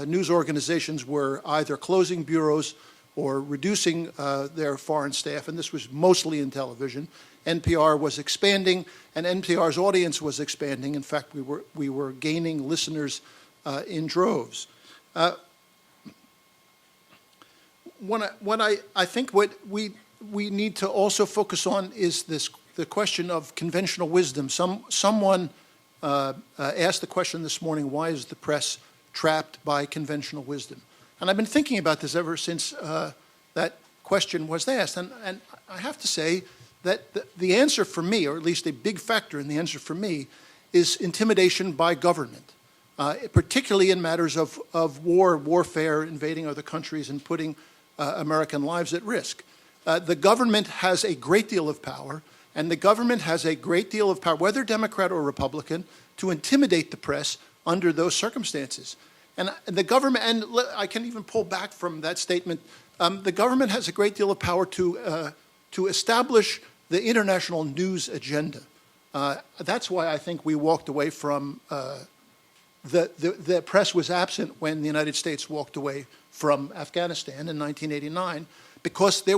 news organizations were either closing bureaus or reducing their foreign staff, and this was mostly in television, NPR was expanding, and NPR's audience was expanding. In fact, we were gaining listeners in droves. I think what we need to also focus on is the question of conventional wisdom. Someone asked the question this morning, why is the press trapped by conventional wisdom? And I've been thinking about this ever since that question was asked. And I have to say that the answer for me, or at least a big factor in the answer for me, is intimidation by government, particularly in matters of warfare, invading other countries, and putting American lives at risk. The government has a great deal of power, and the government has a great deal of power, whether Democrat or Republican, to intimidate the press under those circumstances. And the government, and I can even pull back from that statement, the government has a great deal of power to establish the international news agenda. That's why I think we walked away from, the press was absent when the United States walked away from Afghanistan in 1989, because there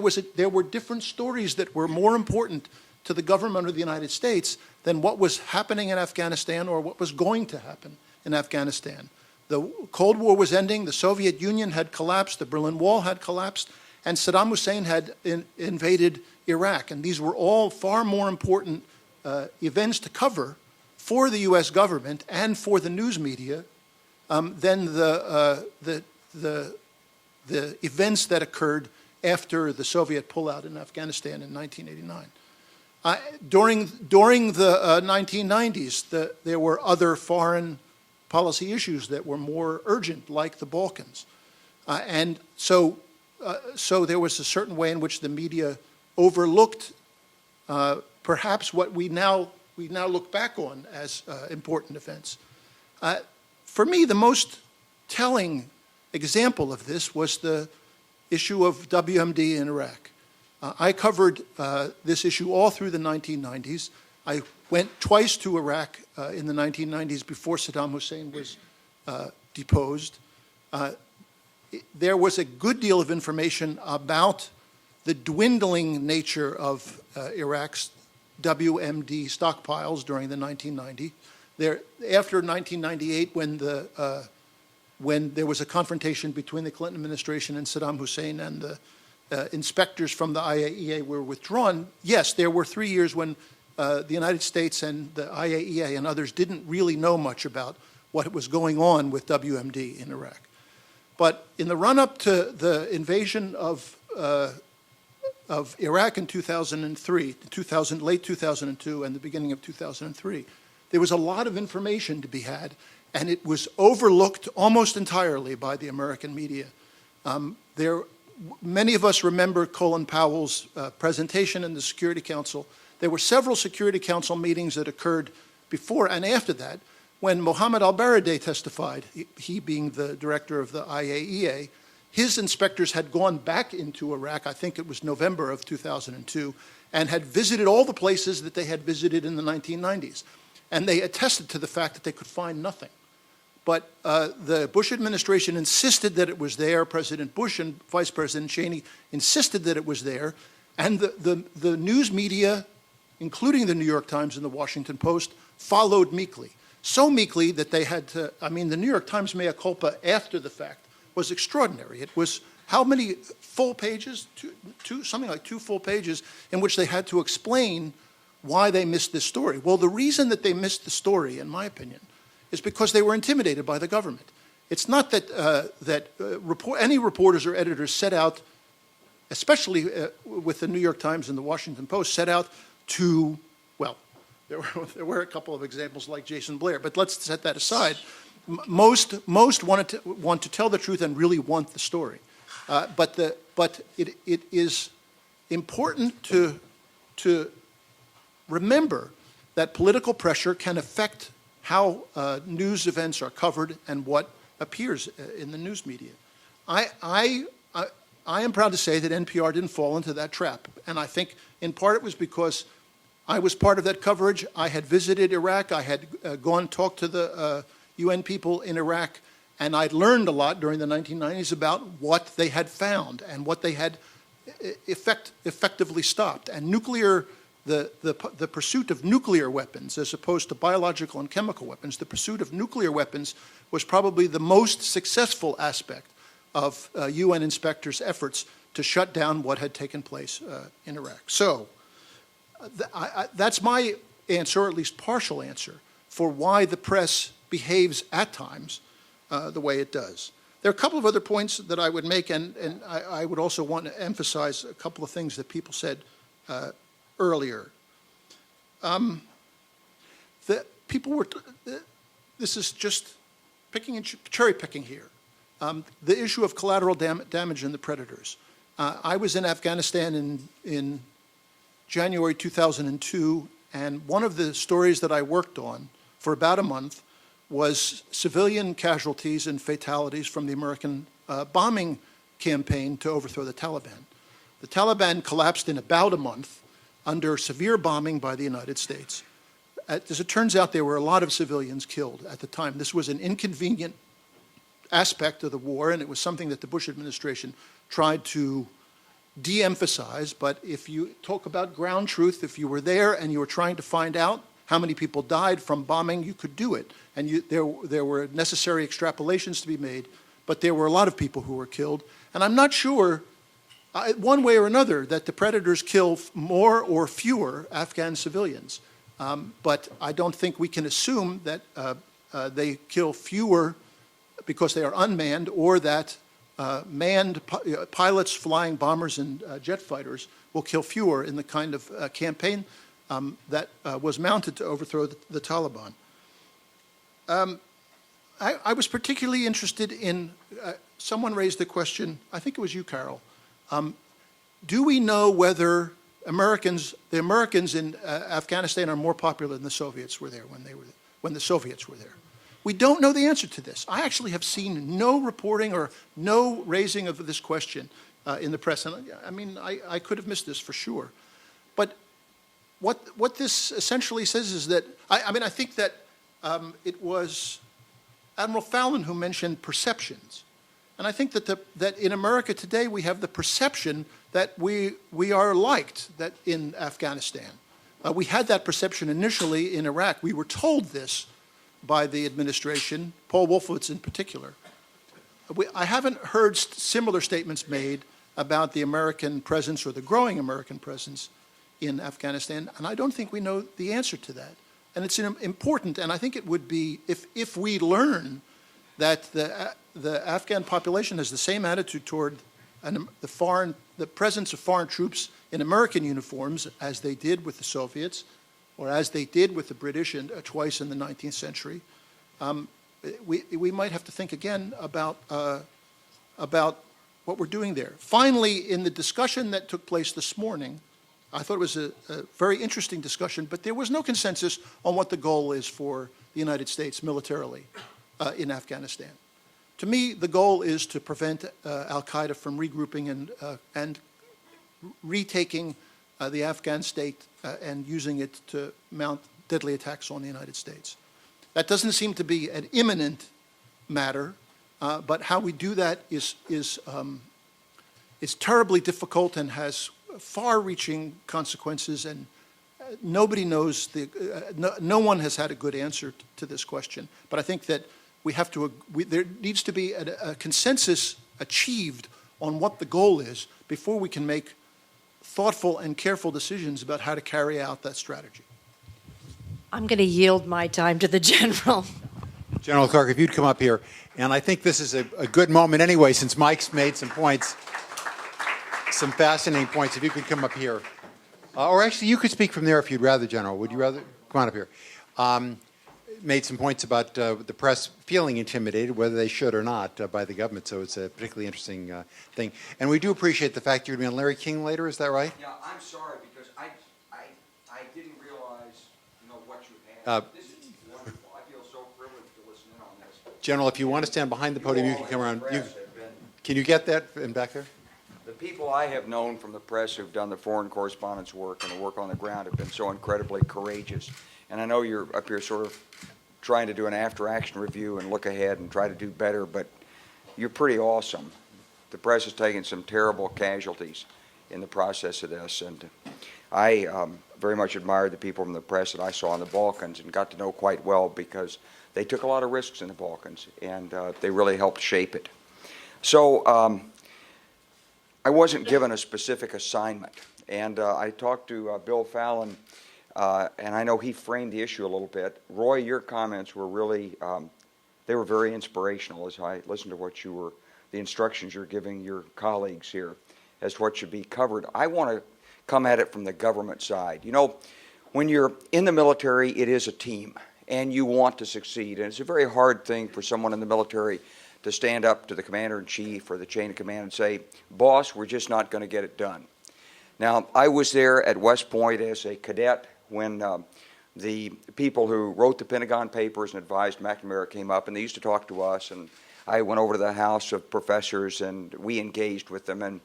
were different stories that were more important to the government of the United States than what was happening in Afghanistan or what was going to happen in Afghanistan. The Cold War was ending, the Soviet Union had collapsed, the Berlin Wall had collapsed, and Saddam Hussein had invaded Iraq. And these were all far more important events to cover for the U.S. government and for the news media than the events that occurred after the Soviet pullout in Afghanistan in 1989. During the 1990s, there were other foreign policy issues that were more urgent, like the Balkans. And so there was a certain way in which the media overlooked perhaps what we now look back on as important events. For me, the most telling example of this was the issue of WMD in Iraq. I covered this issue all through the 1990s. I went twice to Iraq in the 1990s before Saddam Hussein was deposed. There was a good deal of information about the dwindling nature of Iraq's WMD stockpiles during the 1990s. After 1998, when there was a confrontation between the Clinton administration and Saddam Hussein, and the inspectors from the IAEA were withdrawn, yes, there were 3 years when the United States and the IAEA and others didn't really know much about what was going on with WMD in Iraq. But in the run-up to the invasion of Iraq in 2003, late 2002 and the beginning of 2003, there was a lot of information to be had, and it was overlooked almost entirely by the American media. Many of us remember Colin Powell's presentation in the Security Council. There were several Security Council meetings that occurred before and after that when Mohammed al-Baradei testified, he being the director of the IAEA. His inspectors had gone back into Iraq, I think it was November of 2002, and had visited all the places that they had visited in the 1990s. And they attested to the fact that they could find nothing. But the Bush administration insisted that it was there. President Bush and Vice President Cheney insisted that it was there. And the news media, including the New York Times and the Washington Post, followed meekly. So meekly that they had to, I mean, the New York Times mea culpa after the fact was extraordinary. It was how many full pages? Something like 2 full pages in which they had to explain why they missed this story. Well, the reason that they missed the story, in my opinion, is because they were intimidated by the government. It's not that, any reporters or editors set out, especially with the New York Times and the Washington Post, set out to, well, there were a couple of examples like Jason Blair, but let's set that aside. Most want to tell the truth and really want the story. But it is important to remember that political pressure can affect how news events are covered and what appears in the news media. I am proud to say that NPR didn't fall into that trap, and I think in part it was because I was part of that coverage. I had visited Iraq. I had gone and talked to the UN people in Iraq, and I'd learned a lot during the 1990s about what they had found and what they had effectively stopped. And the pursuit of nuclear weapons, as opposed to biological and chemical weapons, the pursuit of nuclear weapons was probably the most successful aspect of UN inspectors' efforts to shut down what had taken place in Iraq. So that's my answer, or at least partial answer, for why the press behaves at times the way it does. There are a couple of other points that I would make, and I would also want to emphasize a couple of things that people said earlier. This is just cherry picking here. The issue of collateral damage in the predators. I was in Afghanistan in January 2002, and one of the stories that I worked on for about a month was civilian casualties and fatalities from the American bombing campaign to overthrow the Taliban. The Taliban collapsed in about a month under severe bombing by the United States. As it turns out, there were a lot of civilians killed at the time. This was an inconvenient aspect of the war, and it was something that the Bush administration tried to de-emphasize. But if you talk about ground truth, if you were there and you were trying to find out how many people died from bombing, you could do it. And there were necessary extrapolations to be made, but there were a lot of people who were killed. And I'm not sure, one way or another, that the predators kill more or fewer Afghan civilians. But I don't think we can assume that they kill fewer because they are unmanned, or that manned pilots flying bombers and jet fighters will kill fewer in the kind of campaign that was mounted to overthrow the Taliban. I was particularly interested in, someone raised the question, I think it was you, Carol, do we know whether the Americans in Afghanistan are more popular than the Soviets were there when the Soviets were there? We don't know the answer to this. I actually have seen no reporting or no raising of this question in the press. And I mean, I could have missed this for sure. But what this essentially says is that, I think that it was Admiral Fallon who mentioned perceptions. And I think that in America today we have the perception that we are liked in Afghanistan. We had that perception initially in Iraq. We were told this by the administration, Paul Wolfowitz in particular. I haven't heard similar statements made about the American presence or the growing American presence in Afghanistan, and I don't think we know the answer to that. And it's important, and I think it would be, if we learn that the Afghan population has the same attitude toward the presence of foreign troops in American uniforms as they did with the Soviets, or as they did with the British twice in the 19th century, we might have to think again about what we're doing there. Finally, in the discussion that took place this morning, I thought it was a very interesting discussion, but there was no consensus on what the goal is for the United States militarily in Afghanistan. To me, the goal is to prevent al-Qaeda from regrouping and retaking the Afghan state and using it to mount deadly attacks on the United States. That doesn't seem to be an imminent matter, but how we do that is terribly difficult and has far-reaching consequences, and nobody knows no one has had a good answer to this question. But I think that there needs to be a consensus achieved on what the goal is before we can make thoughtful and careful decisions about how to carry out that strategy. I'm going to yield my time to the General. General Clark, if you'd come up here, and I think this is a good moment anyway, since Mike's made some points, some fascinating points. If you could come up here. Or actually, you could speak from there if you'd rather, General. Would you rather? Come on up here. Made some points about the press feeling intimidated, whether they should or not, by the government. So it's a particularly interesting thing. And we do appreciate the fact you're going to be on Larry King later. Is that right? Yeah, I'm sorry because I didn't realize what you had. This is wonderful. I feel so privileged to listen in on this. General, if you want to stand behind the podium, you can come around. Can you get that in back there? The people I have known from the press who've done the foreign correspondence work and the work on the ground have been so incredibly courageous. And I know you're up here sort of trying to do an after-action review and look ahead and try to do better, but you're pretty awesome. The press has taken some terrible casualties in the process of this, and I very much admired the people from the press that I saw in the Balkans and got to know quite well because they took a lot of risks in the Balkans, and they really helped shape it. So I wasn't given a specific assignment, and I talked to Bill Fallon, and I know he framed the issue a little bit. Roy, your comments were really, they were very inspirational as I listened to what the instructions you're giving your colleagues here as to what should be covered. I want to come at it from the government side. When you're in the military, it is a team, and you want to succeed, and it's a very hard thing for someone in the military to stand up to the commander-in-chief or the chain of command and say, boss, we're just not going to get it done. Now, I was there at West Point as a cadet when the people who wrote the Pentagon Papers and advised McNamara came up, and they used to talk to us, and I went over to the house of professors, and we engaged with them. And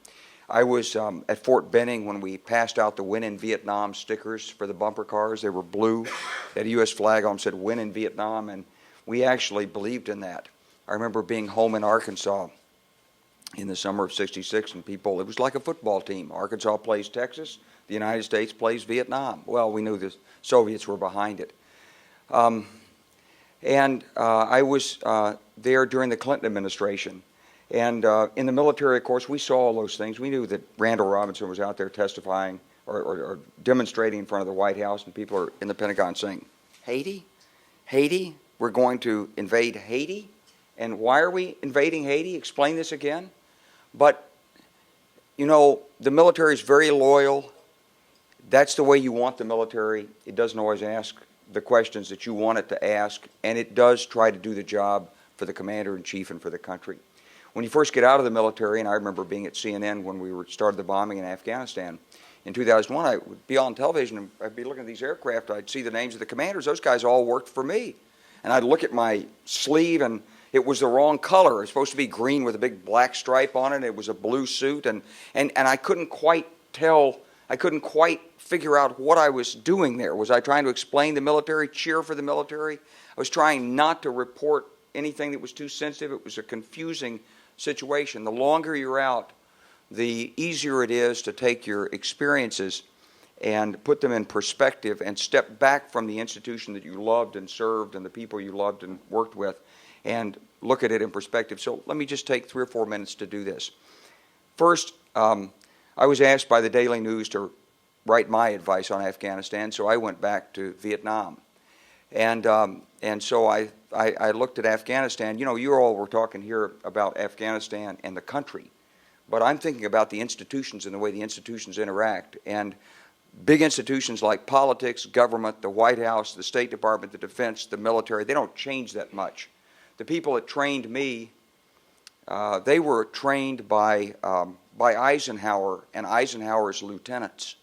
I was at Fort Benning when we passed out the Win in Vietnam stickers for the bumper cars. They were blue. They had a U.S. flag on them, said Win in Vietnam, and we actually believed in that. I remember being home in Arkansas in the summer of '66, and it was like a football team. Arkansas plays Texas, the United States plays Vietnam. Well, we knew the Soviets were behind it. And I was there during the Clinton administration. And in the military, of course, we saw all those things. We knew that Randall Robinson was out there testifying or demonstrating in front of the White House, and people are in the Pentagon saying, Haiti? Haiti? We're going to invade Haiti? And why are we invading Haiti? Explain this again. But, the military is very loyal. That's the way you want the military. It doesn't always ask the questions that you want it to ask, and it does try to do the job for the commander-in-chief and for the country. When you first get out of the military, and I remember being at CNN when we started the bombing in Afghanistan, in 2001, I would be on television, and I'd be looking at these aircraft, I'd see the names of the commanders. Those guys all worked for me. And I'd look at my sleeve, and it was the wrong color. It was supposed to be green with a big black stripe on it. It was a blue suit, and I couldn't quite tell, I couldn't quite figure out what I was doing there. Was I trying to explain the military, cheer for the military? I was trying not to report anything that was too sensitive. It was a confusing situation. The longer you're out, the easier it is to take your experiences and put them in perspective and step back from the institution that you loved and served and the people you loved and worked with and look at it in perspective. So let me just take 3 or 4 minutes to do this. First, I was asked by the Daily News to write my advice on Afghanistan, so I went back to Vietnam. And so I looked at Afghanistan. You all were talking here about Afghanistan and the country, but I'm thinking about the institutions and the way the institutions interact. And big institutions like politics, government, the White House, the State Department, the defense, the military, they don't change that much. The people that trained me, they were trained by Eisenhower and Eisenhower's lieutenants.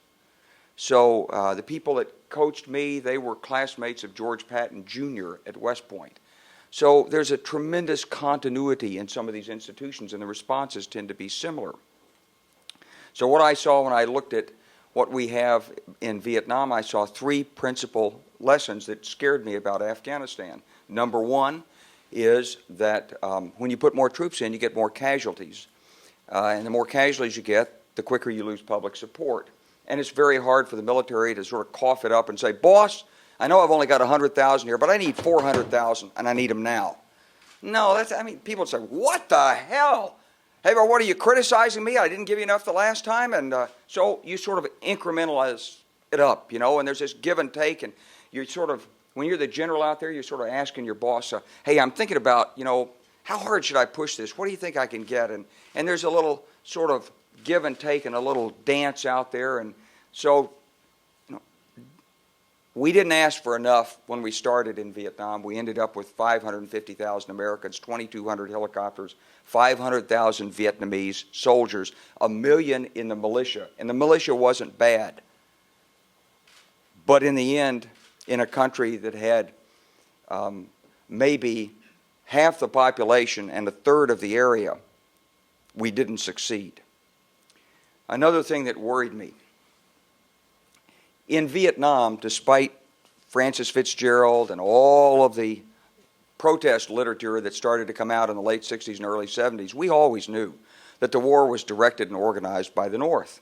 So the people that coached me, they were classmates of George Patton Jr. at West Point. So there's a tremendous continuity in some of these institutions, and the responses tend to be similar. So what I saw when I looked at what we have in Vietnam, I saw 3 principal lessons that scared me about Afghanistan. Number 1 is that when you put more troops in, you get more casualties. And the more casualties you get, the quicker you lose public support. and it's very hard for the military to sort of cough it up and say, boss, I know I've only got 100,000 here, but I need 400,000, and I need them now. No, people say, what the hell? Hey, well, what are you criticizing me? I didn't give you enough the last time, and so you sort of incrementalize it up, and there's this give and take, and you're sort of, when you're the general out there, you're sort of asking your boss, hey, I'm thinking about, how hard should I push this? What do you think I can get? And there's a little sort of give and take and a little dance out there, and so we didn't ask for enough when we started in Vietnam. We ended up with 550,000 Americans, 2,200 helicopters, 500,000 Vietnamese soldiers, 1 million in the militia. And the militia wasn't bad. But in the end, in a country that had maybe half the population and a third of the area, we didn't succeed. Another thing that worried me, in Vietnam, despite Francis Fitzgerald and all of the protest literature that started to come out in the late 60s and early 70s, we always knew that the war was directed and organized by the North.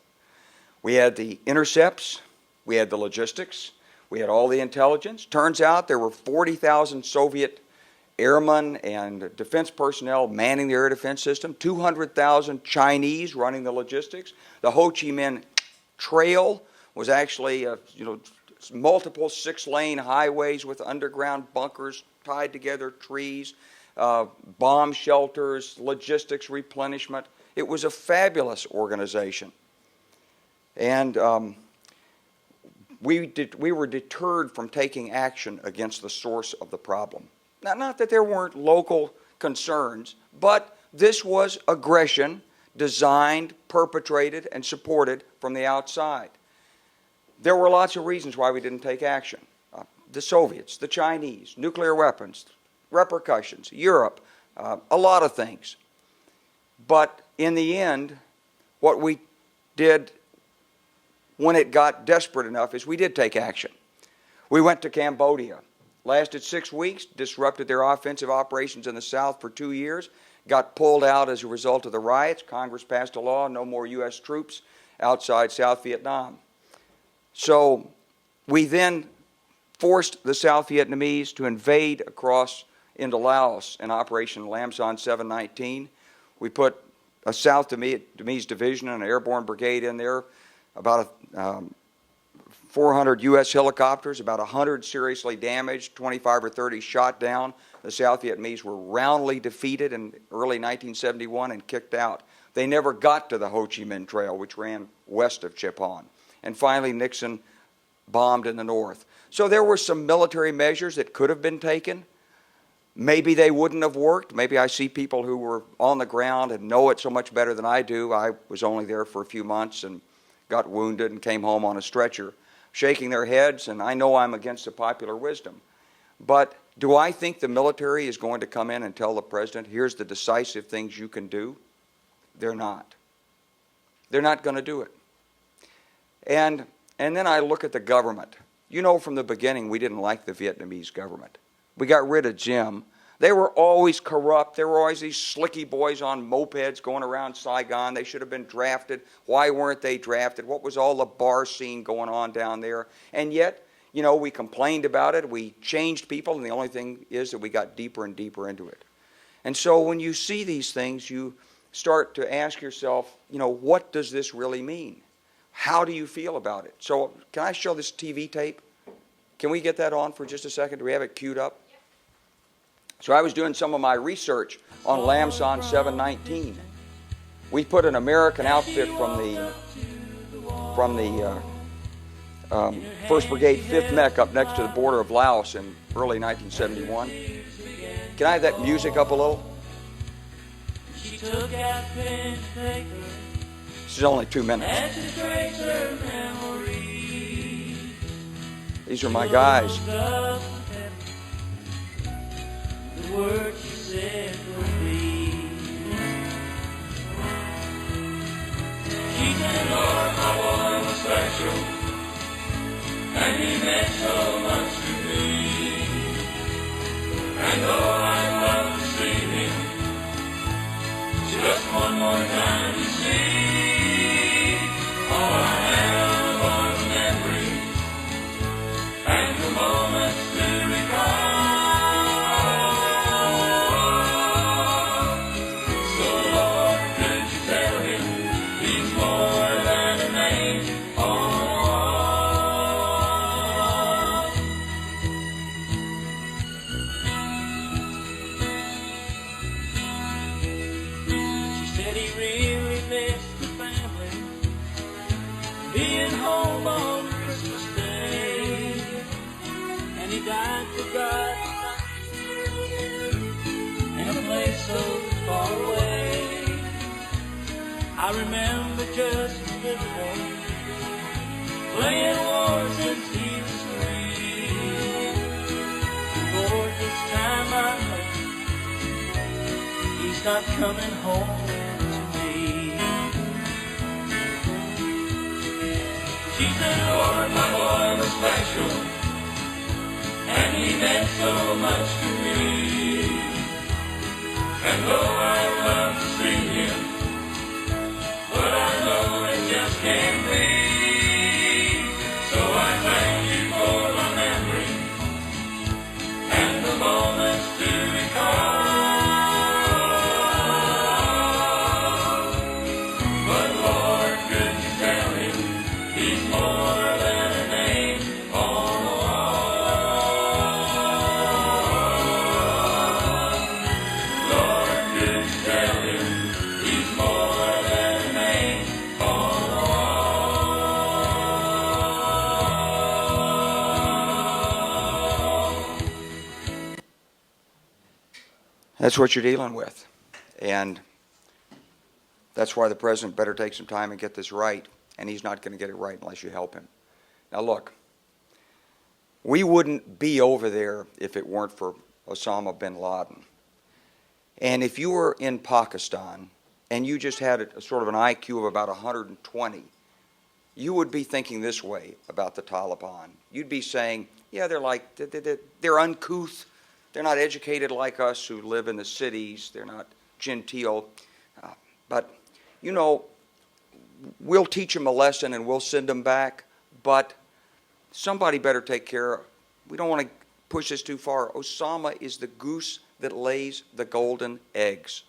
We had the intercepts, we had the logistics, we had all the intelligence. Turns out there were 40,000 Soviet airmen and defense personnel manning the air defense system, 200,000 Chinese running the logistics. The Ho Chi Minh Trail was actually multiple 6-lane highways with underground bunkers tied together, trees, bomb shelters, logistics replenishment. It was a fabulous organization. And we were deterred from taking action against the source of the problem. Now, not that there weren't local concerns, but this was aggression designed, perpetrated, and supported from the outside. There were lots of reasons why we didn't take action. The Soviets, the Chinese, nuclear weapons, repercussions, Europe, a lot of things. But in the end, what we did when it got desperate enough is we did take action. We went to Cambodia, lasted 6 weeks, disrupted their offensive operations in the south for 2 years, got pulled out as a result of the riots. Congress passed a law, no more U.S. troops outside South Vietnam. So we then forced the South Vietnamese to invade across into Laos in Operation Lam Son 719. We put a South Vietnamese division and an airborne brigade in there, about 400 U.S. helicopters, about 100 seriously damaged, 25 or 30 shot down. The South Vietnamese were roundly defeated in early 1971 and kicked out. They never got to the Ho Chi Minh Trail, which ran west of Chip On. And finally, Nixon bombed in the north. So there were some military measures that could have been taken. Maybe they wouldn't have worked. Maybe I see people who were on the ground and know it so much better than I do. I was only there for a few months and got wounded and came home on a stretcher, shaking their heads, and I know I'm against the popular wisdom. But do I think the military is going to come in and tell the president, here's the decisive things you can do? They're not. They're not going to do it. And then I look at the government. From the beginning, we didn't like the Vietnamese government. We got rid of Jim. They were always corrupt. There were always these slicky boys on mopeds going around Saigon. They should have been drafted. Why weren't they drafted? What was all the bar scene going on down there? And yet, we complained about it. We changed people, and the only thing is that we got deeper and deeper into it. And so when you see these things, you start to ask yourself, what does this really mean? How do you feel about it? So can I show this TV tape? Can we get that on for just a second? Do we have it queued up? So I was doing some of my research on Lam Son 719. We put an American outfit from the 1st Brigade 5th Mech up next to the border of Laos in early 1971. Can I have that music up a little? This is only 2 minutes. These are my guys. And he meant so much to me. And though I'd love to see him just one more time to see all I have more than a name on a wall. She said he really missed the family, being home on Christmas Day, and he died forgotten in a place so far away. I remember just vividly playing war since he was 3. Lord, this time I know he's not coming home to me. She said, Lord, my boy was special, and he meant so much to me. And though I love to see him, but I know it just can't be. So I thank you for my memory and the moments to recall. But Lord, could you tell him he's more than a name on a wall? Lord, could you tell him he's more than a name on a wall? That's what you're dealing with. And that's why the president better take some time and get this right. And he's not going to get it right unless you help him. Now look, we wouldn't be over there if it weren't for Osama bin Laden. And if you were in Pakistan and you just had a sort of an IQ of about 120, you would be thinking this way about the Taliban. You'd be saying, yeah, they're uncouth. They're not educated like us who live in the cities. They're not genteel. But, you know, we'll teach them a lesson and we'll send them back. But somebody better take care of. We don't want to push this too far. Osama is the goose that lays the golden eggs.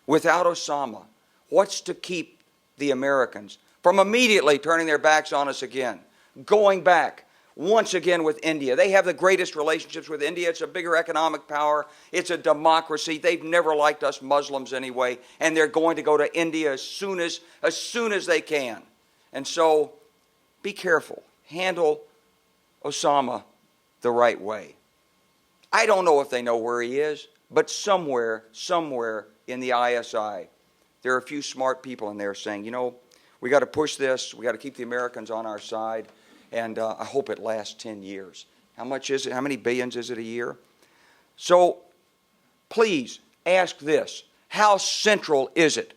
Without Osama, what's to keep the Americans from immediately turning their backs on us again, going back once again with India? They have the greatest relationships with India. It's a bigger economic power. It's a democracy. They've never liked us Muslims anyway, and they're going to go to India as soon as they can. And so be careful. Handle Osama the right way. I don't know if they know where he is, but somewhere in the ISI, there are a few smart people in there saying, you know, we got to push this. We got to keep the Americans on our side. And I hope it lasts 10 years. How much is it? How many billions is it a year? So please ask this. How central is it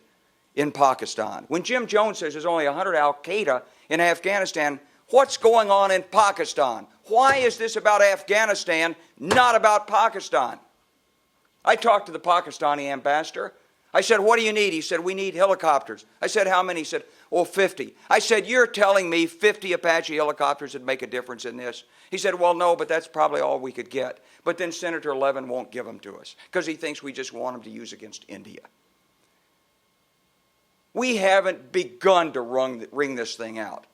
in Pakistan? When Jim Jones says there's only 100 al-Qaeda in Afghanistan, what's going on in Pakistan? Why is this about Afghanistan, not about Pakistan? I talked to the Pakistani ambassador. I said, what do you need? He said, we need helicopters. I said, how many? He said, well, 50. I said, you're telling me 50 Apache helicopters would make a difference in this? He said, well, no, but that's probably all we could get. But then Senator Levin won't give them to us because he thinks we just want them to use against India. We haven't begun to wring this thing out.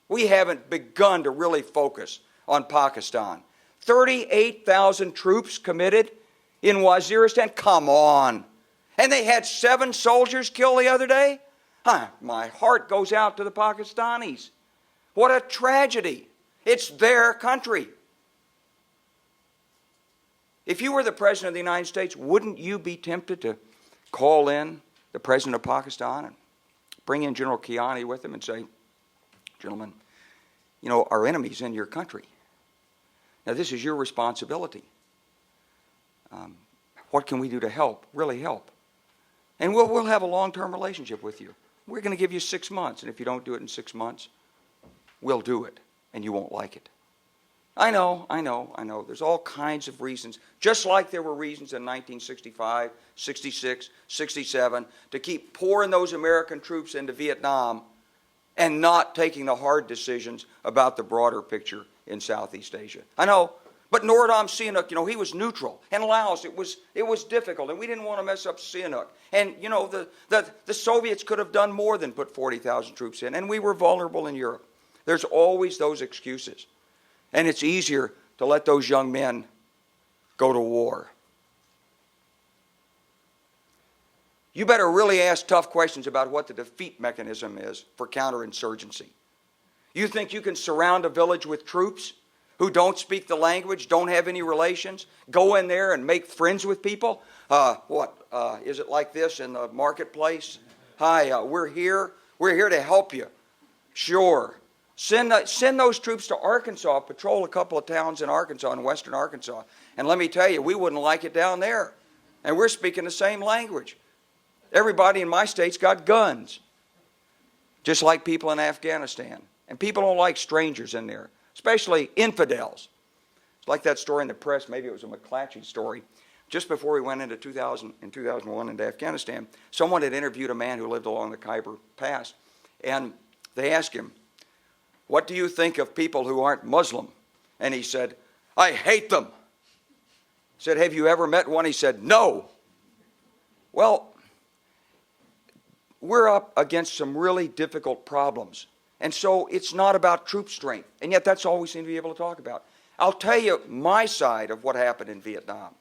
We haven't begun to really focus on Pakistan. 38,000 troops committed in Waziristan? Come on. And they had 7 soldiers killed the other day? My heart goes out to the Pakistanis. What a tragedy. It's their country. If you were the President of the United States, wouldn't you be tempted to call in the President of Pakistan and bring in General Kiani with him and say, gentlemen, you know, our enemy's in your country. Now, this is your responsibility. What can we do to help, really help? And we'll have a long-term relationship with you. We're going to give you 6 months, and if you don't do it in 6 months, we'll do it, and you won't like it. I know. There's all kinds of reasons, just like there were reasons in 1965, 66, 67, to keep pouring those American troops into Vietnam and not taking the hard decisions about the broader picture in Southeast Asia. I know But Norodom Sihanouk, he was neutral. And Laos, it was difficult, and we didn't want to mess up Sihanouk. And, the Soviets could have done more than put 40,000 troops in, and we were vulnerable in Europe. There's always those excuses. And it's easier to let those young men go to war. You better really ask tough questions about what the defeat mechanism is for counterinsurgency. You think you can surround a village with troops who don't speak the language, don't have any relations, go in there and make friends with people? Is it like this in the marketplace? Hi, we're here. We're here to help you. Sure. Send those troops to Arkansas, patrol a couple of towns in Arkansas, in western Arkansas. And let me tell you, we wouldn't like it down there. And we're speaking the same language. Everybody in my state's got guns, just like people in Afghanistan. And people don't like strangers in there, especially infidels. It's like that story in the press, maybe it was a McClatchy story. Just before we went into 2001 into Afghanistan, someone had interviewed a man who lived along the Khyber Pass, and they asked him, "What do you think of people who aren't Muslim?" And he said, "I hate them." He said, "Have you ever met one?" He said, "No." Well, we're up against some really difficult problems. And so it's not about troop strength. And yet that's all we seem to be able to talk about. I'll tell you my side of what happened in Vietnam.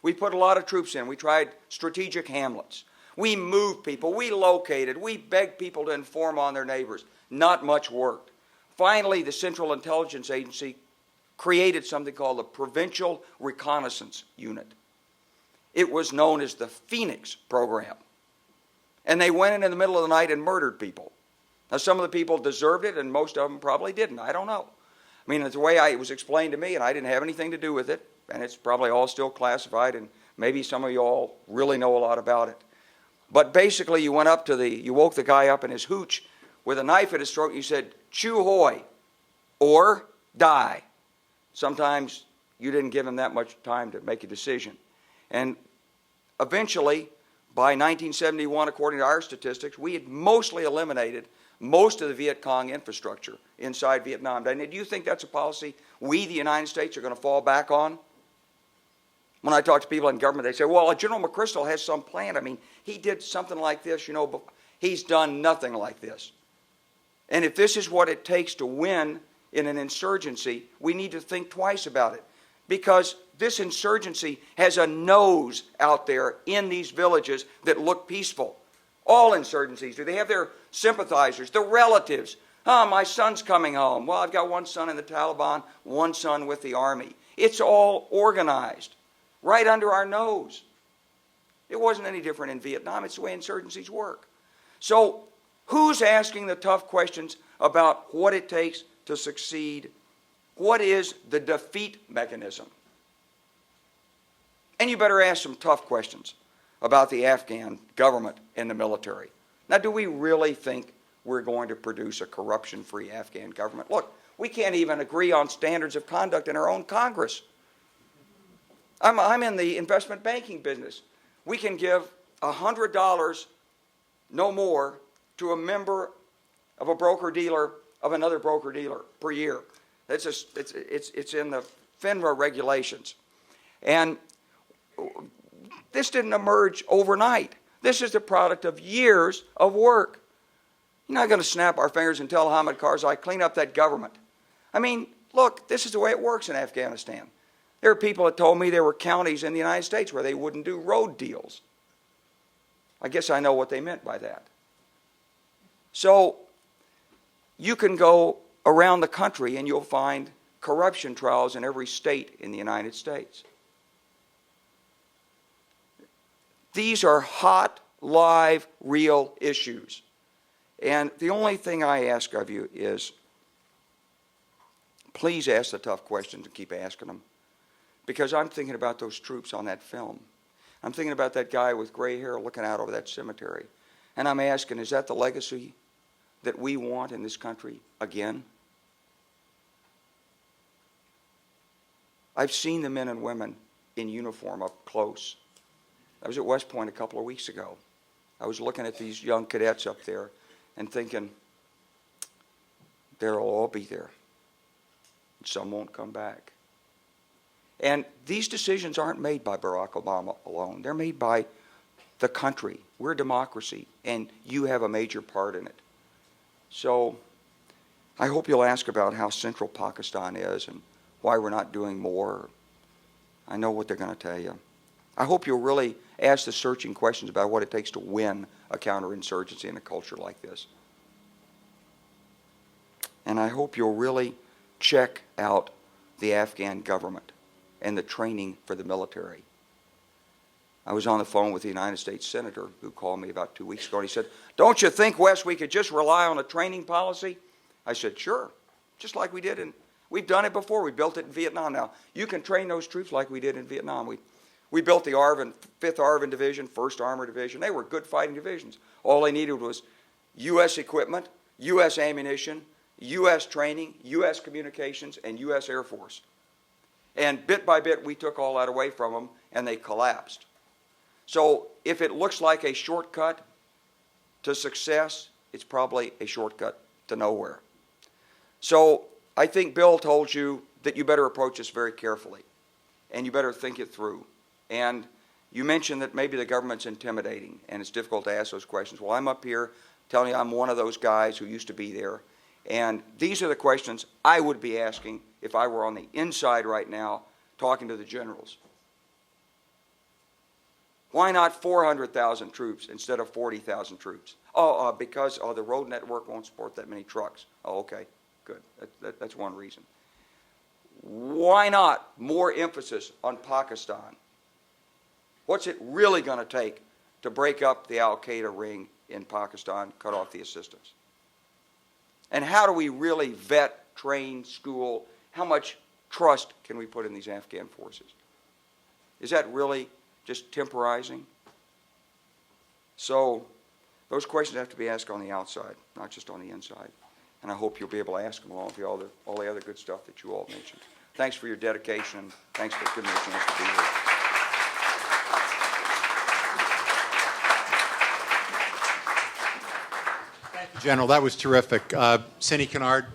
We put a lot of troops in. We tried strategic hamlets. We moved people. We located. We begged people to inform on their neighbors. Not much worked. Finally, the Central Intelligence Agency created something called the Provincial Reconnaissance Unit. It was known as the Phoenix Program. And they went in the middle of the night and murdered people. Now, some of the people deserved it, and most of them probably didn't. I don't know. I mean, it's the way it was explained to me, and I didn't have anything to do with it, and it's probably all still classified, and maybe some of you all really know a lot about it. But basically, you woke the guy up in his hooch with a knife at his throat, and you said, "Chew hoy," or die. Sometimes you didn't give him that much time to make a decision. And eventually, by 1971, according to our statistics, we had mostly eliminated most of the Viet Cong infrastructure inside Vietnam. And do you think that's a policy we, the United States, are going to fall back on? When I talk to people in government, they say, "Well, General McChrystal has some plan. I mean, he did something like this, but he's done nothing like this." And if this is what it takes to win in an insurgency, we need to think twice about it. Because this insurgency has a nose out there in these villages that look peaceful. All insurgencies do. They have their sympathizers, their relatives. "Oh, my son's coming home. Well, I've got one son in the Taliban, one son with the army." It's all organized right under our nose. It wasn't any different in Vietnam. It's the way insurgencies work. So who's asking the tough questions about what it takes to succeed? What is the defeat mechanism? And you better ask some tough questions about the Afghan government and the military. Now, do we really think we're going to produce a corruption-free Afghan government? Look, we can't even agree on standards of conduct in our own Congress. I'm in the investment banking business. We can give $100, no more, to a member of a broker-dealer of another broker-dealer per year. It's in the FINRA regulations. And this didn't emerge overnight. This is the product of years of work. You're not going to snap our fingers and tell Hamid Karzai, "Clean up that government." I mean, look, this is the way it works in Afghanistan. There are people that told me there were counties in the United States where they wouldn't do road deals. I guess I know what they meant by that. So you can go around the country and you'll find corruption trials in every state in the United States. These are hot, live, real issues. And the only thing I ask of you is, please ask the tough questions and keep asking them. Because I'm thinking about those troops on that film. I'm thinking about that guy with gray hair looking out over that cemetery. And I'm asking, is that the legacy that we want in this country again? I've seen the men and women in uniform up close. I was at West Point a couple of weeks ago. I was looking at these young cadets up there and thinking, they'll all be there. Some won't come back. And these decisions aren't made by Barack Obama alone. They're made by the country. We're a democracy, and you have a major part in it. So I hope you'll ask about how central Pakistan is and why we're not doing more. I know what they're going to tell you. I hope you'll really ask the searching questions about what it takes to win a counterinsurgency in a culture like this. And I hope you'll really check out the Afghan government and the training for the military. I was on the phone with the United States Senator who called me about 2 weeks ago, and he said, "Don't you think, Wes, we could just rely on a training policy?" I said, "Sure, just like we did we've done it before. We built it in Vietnam now. You can train those troops like we did in Vietnam. We built the 5th ARVN Division, 1st Armored Division. They were good fighting divisions. All they needed was U.S. equipment, U.S. ammunition, U.S. training, U.S. communications, and U.S. Air Force. And bit by bit, we took all that away from them, and they collapsed. So if it looks like a shortcut to success, it's probably a shortcut to nowhere. So I think Bill told you that you better approach this very carefully, and you better think it through. And you mentioned that maybe the government's intimidating, and it's difficult to ask those questions. Well, I'm up here telling you I'm one of those guys who used to be there, and these are the questions I would be asking if I were on the inside right now talking to the generals. Why not 400,000 troops instead of 40,000 troops? Because the road network won't support that many trucks. Oh, okay, good. That's one reason. Why not more emphasis on Pakistan? What's it really going to take to break up the al-Qaeda ring in Pakistan, cut off the assistance? And how do we really vet, train, school? How much trust can we put in these Afghan forces? Is that really just temporizing? So those questions have to be asked on the outside, not just on the inside. And I hope you'll be able to ask them along with all the other good stuff that you all mentioned. Thanks for your dedication, and thanks for giving me a chance to be here. General, that was terrific. Cinny Kennard,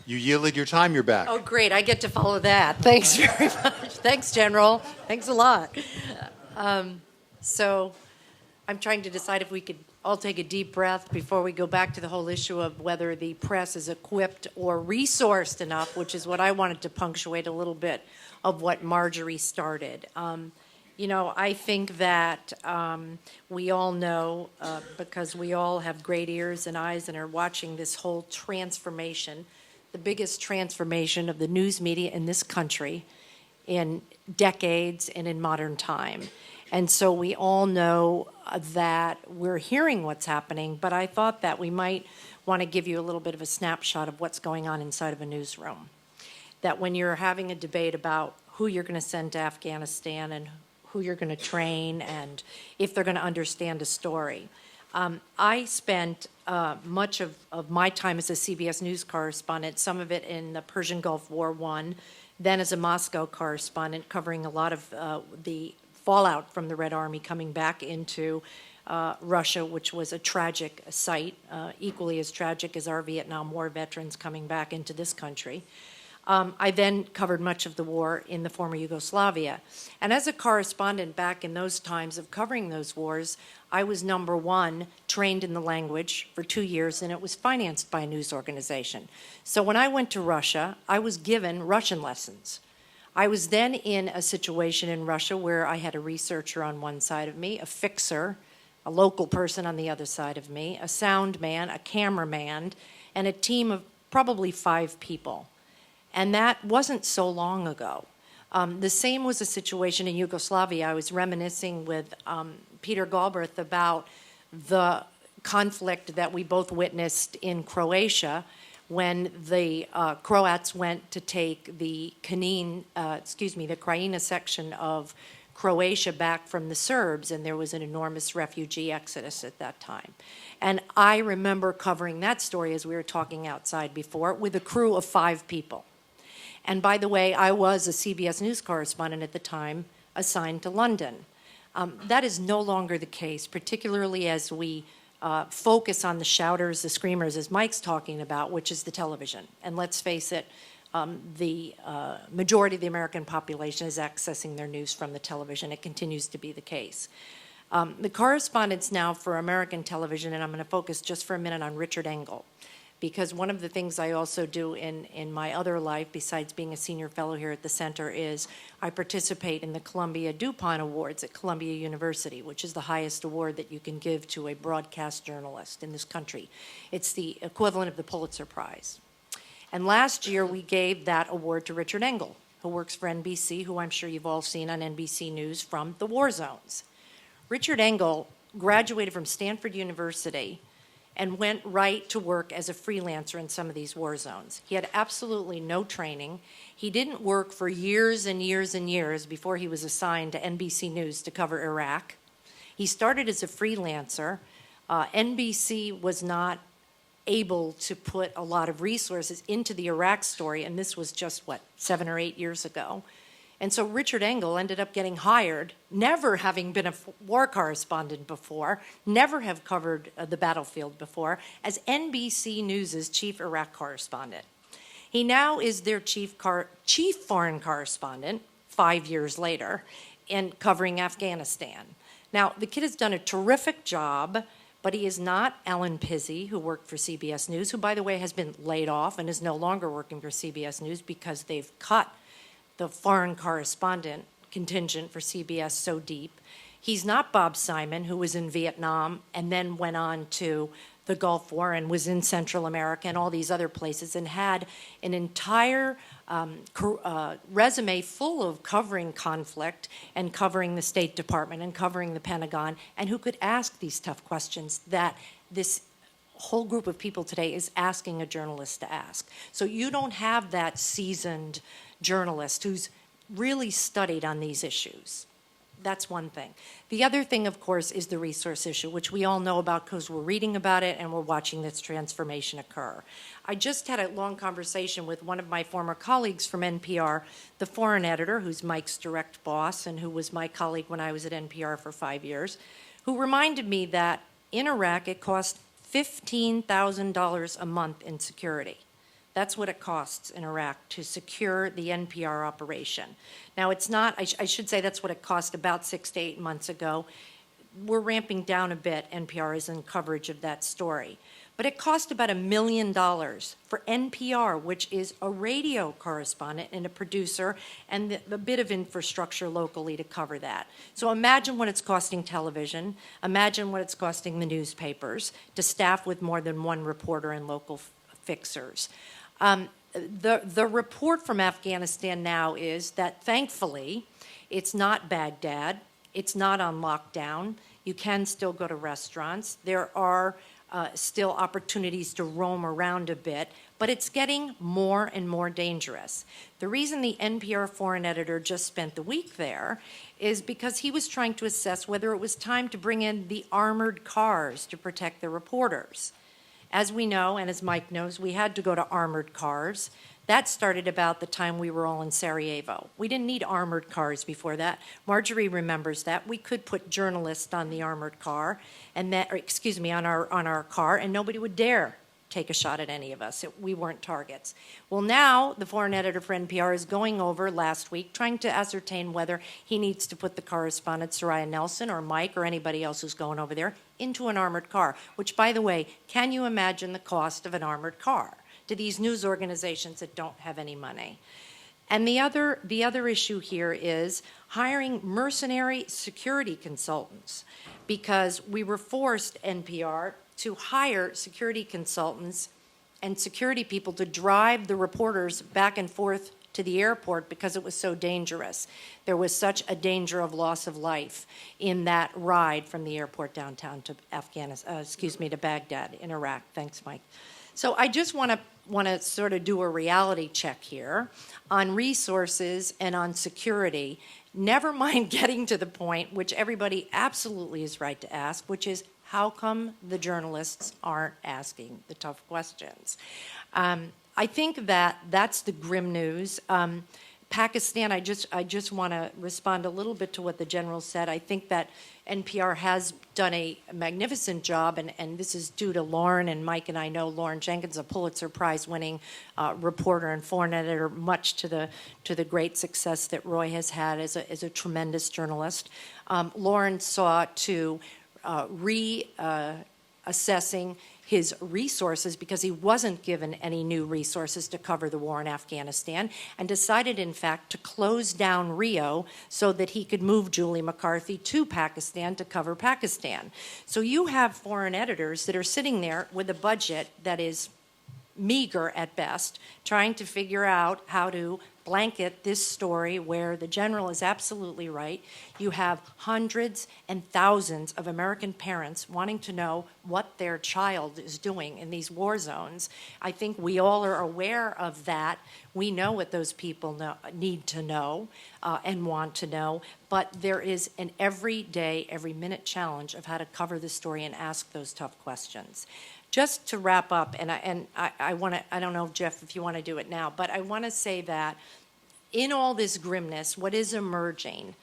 you yielded your time. You're back. Oh, great. I get to follow that. Thanks very much. Thanks, General. Thanks a lot. So I'm trying to decide if we could all take a deep breath before we go back to the whole issue of whether the press is equipped or resourced enough, which is what I wanted to punctuate a little bit of what Marjorie started. I think that we all know, because we all have great ears and eyes and are watching this whole transformation, the biggest transformation of the news media in this country in decades and in modern time. And so we all know that we're hearing what's happening, but I thought that we might want to give you a little bit of a snapshot of what's going on inside of a newsroom. That when you're having a debate about who you're going to send to Afghanistan and who you're going to train and if they're going to understand a story. I spent much of my time as a CBS News correspondent, some of it in the Persian Gulf War I, then as a Moscow correspondent covering a lot of the fallout from the Red Army coming back into Russia, which was a tragic sight, equally as tragic as our Vietnam War veterans coming back into this country. I then covered much of the war in the former Yugoslavia. And as a correspondent back in those times of covering those wars, I was number one, trained in the language for 2 years, and it was financed by a news organization. So when I went to Russia, I was given Russian lessons. I was then in a situation in Russia where I had a researcher on one side of me, a fixer, a local person on the other side of me, a sound man, a cameraman, and a team of probably 5 people. And that wasn't so long ago. The same was a situation in Yugoslavia. I was reminiscing with Peter Galbraith about the conflict that we both witnessed in Croatia when the Croats went to take the Krajina section of Croatia back from the Serbs, and there was an enormous refugee exodus at that time. And I remember covering that story, as we were talking outside before, with a crew of 5 people. And by the way, I was a CBS News correspondent at the time assigned to London. That is no longer the case, particularly as we focus on the shouters, the screamers, as Mike's talking about, which is the television. And let's face it, the majority of the American population is accessing their news from the television. It continues to be the case. The correspondents now for American television, and I'm going to focus just for a minute on Richard Engel, because one of the things I also do in my other life, besides being a senior fellow here at the center, is I participate in the Columbia DuPont Awards at Columbia University, which is the highest award that you can give to a broadcast journalist in this country. It's the equivalent of the Pulitzer Prize. And last year we gave that award to Richard Engel, who works for NBC, who I'm sure you've all seen on NBC News from the war zones. Richard Engel graduated from Stanford University and went right to work as a freelancer in some of these war zones. He had absolutely no training. He didn't work for years and years and years before he was assigned to NBC News to cover Iraq. He started as a freelancer. NBC was not able to put a lot of resources into the Iraq story, and this was just, 7 or 8 years ago. And so Richard Engel ended up getting hired, never having been a war correspondent before, never have covered the battlefield before, as NBC News' chief Iraq correspondent. He now is their chief foreign correspondent 5 years later in covering Afghanistan. Now, the kid has done a terrific job, but he is not Alan Pizzi, who worked for CBS News, who, by the way, has been laid off and is no longer working for CBS News because they've cut the foreign correspondent contingent for CBS so deep. He's not Bob Simon, who was in Vietnam and then went on to the Gulf War and was in Central America and all these other places and had an entire resume full of covering conflict and covering the State Department and covering the Pentagon, and who could ask these tough questions that this whole group of people today is asking a journalist to ask. So you don't have that seasoned journalist who's really studied on these issues. That's one thing. The other thing, of course, is the resource issue, which we all know about because we're reading about it and we're watching this transformation occur. I just had a long conversation with one of my former colleagues from NPR, the foreign editor, who's Mike's direct boss and who was my colleague when I was at NPR for 5 years, who reminded me that in Iraq it cost $15,000 a month in security. That's what it costs in Iraq to secure the NPR operation. Now, it's not, I should say that's what it cost about 6 to 8 months ago. We're ramping down a bit, NPR is in coverage of that story. But it cost about $1 million for NPR, which is a radio correspondent and a producer and the bit of infrastructure locally to cover that. So imagine what it's costing television. Imagine what it's costing the newspapers to staff with more than one reporter and local fixers. The report from Afghanistan now is that, thankfully, it's not Baghdad. It's not on lockdown. You can still go to restaurants. There are still opportunities to roam around a bit, but it's getting more and more dangerous. The reason the NPR foreign editor just spent the week there is because he was trying to assess whether it was time to bring in the armored cars to protect the reporters. As we know, and as Mike knows, we had to go to armored cars. That started about the time we were all in Sarajevo. We didn't need armored cars before that. Marjorie remembers that. We could put journalists on the armored car, and that, or excuse me, on our car, and nobody would dare take a shot at any of us. We weren't targets. Well, now the foreign editor for NPR is going over last week, trying to ascertain whether he needs to put the correspondent, Soraya Nelson or Mike or anybody else who's going over there, into an armored car, which, by the way, can you imagine the cost of an armored car to these news organizations that don't have any money? And the other issue here is hiring mercenary security consultants, because we were forced, NPR, to hire security consultants and security people to drive the reporters back and forth to the airport because it was so dangerous. There was such a danger of loss of life in that ride from the airport downtown to to Baghdad in Iraq. Thanks, Mike. So I just want to sort of do a reality check here on resources and on security. Never mind getting to the point, which everybody absolutely is right to ask, which is, how come the journalists aren't asking the tough questions? I think that's the grim news. Pakistan, I just want to respond a little bit to what the general said. I think that NPR has done a magnificent job, and this is due to Lauren and Mike, and I know Lauren Jenkins, a Pulitzer Prize-winning reporter and foreign editor, much to the great success that Roy has had as a tremendous journalist. Lauren saw to reassessing his resources because he wasn't given any new resources to cover the war in Afghanistan, and decided, in fact, to close down Rio so that he could move Julie McCarthy to Pakistan to cover Pakistan. So you have foreign editors that are sitting there with a budget that is meager at best, trying to figure out how to blanket this story where the general is absolutely right. You have hundreds and thousands of American parents wanting to know what their child is doing in these war zones. I think we all are aware of that. We know what those people need to know and want to know, but there is an every day, every minute challenge of how to cover the story and ask those tough questions. Just to wrap up, and I want to, I don't know, Jeff, if you want to do it now, but I want to say that in all this grimness, what is emerging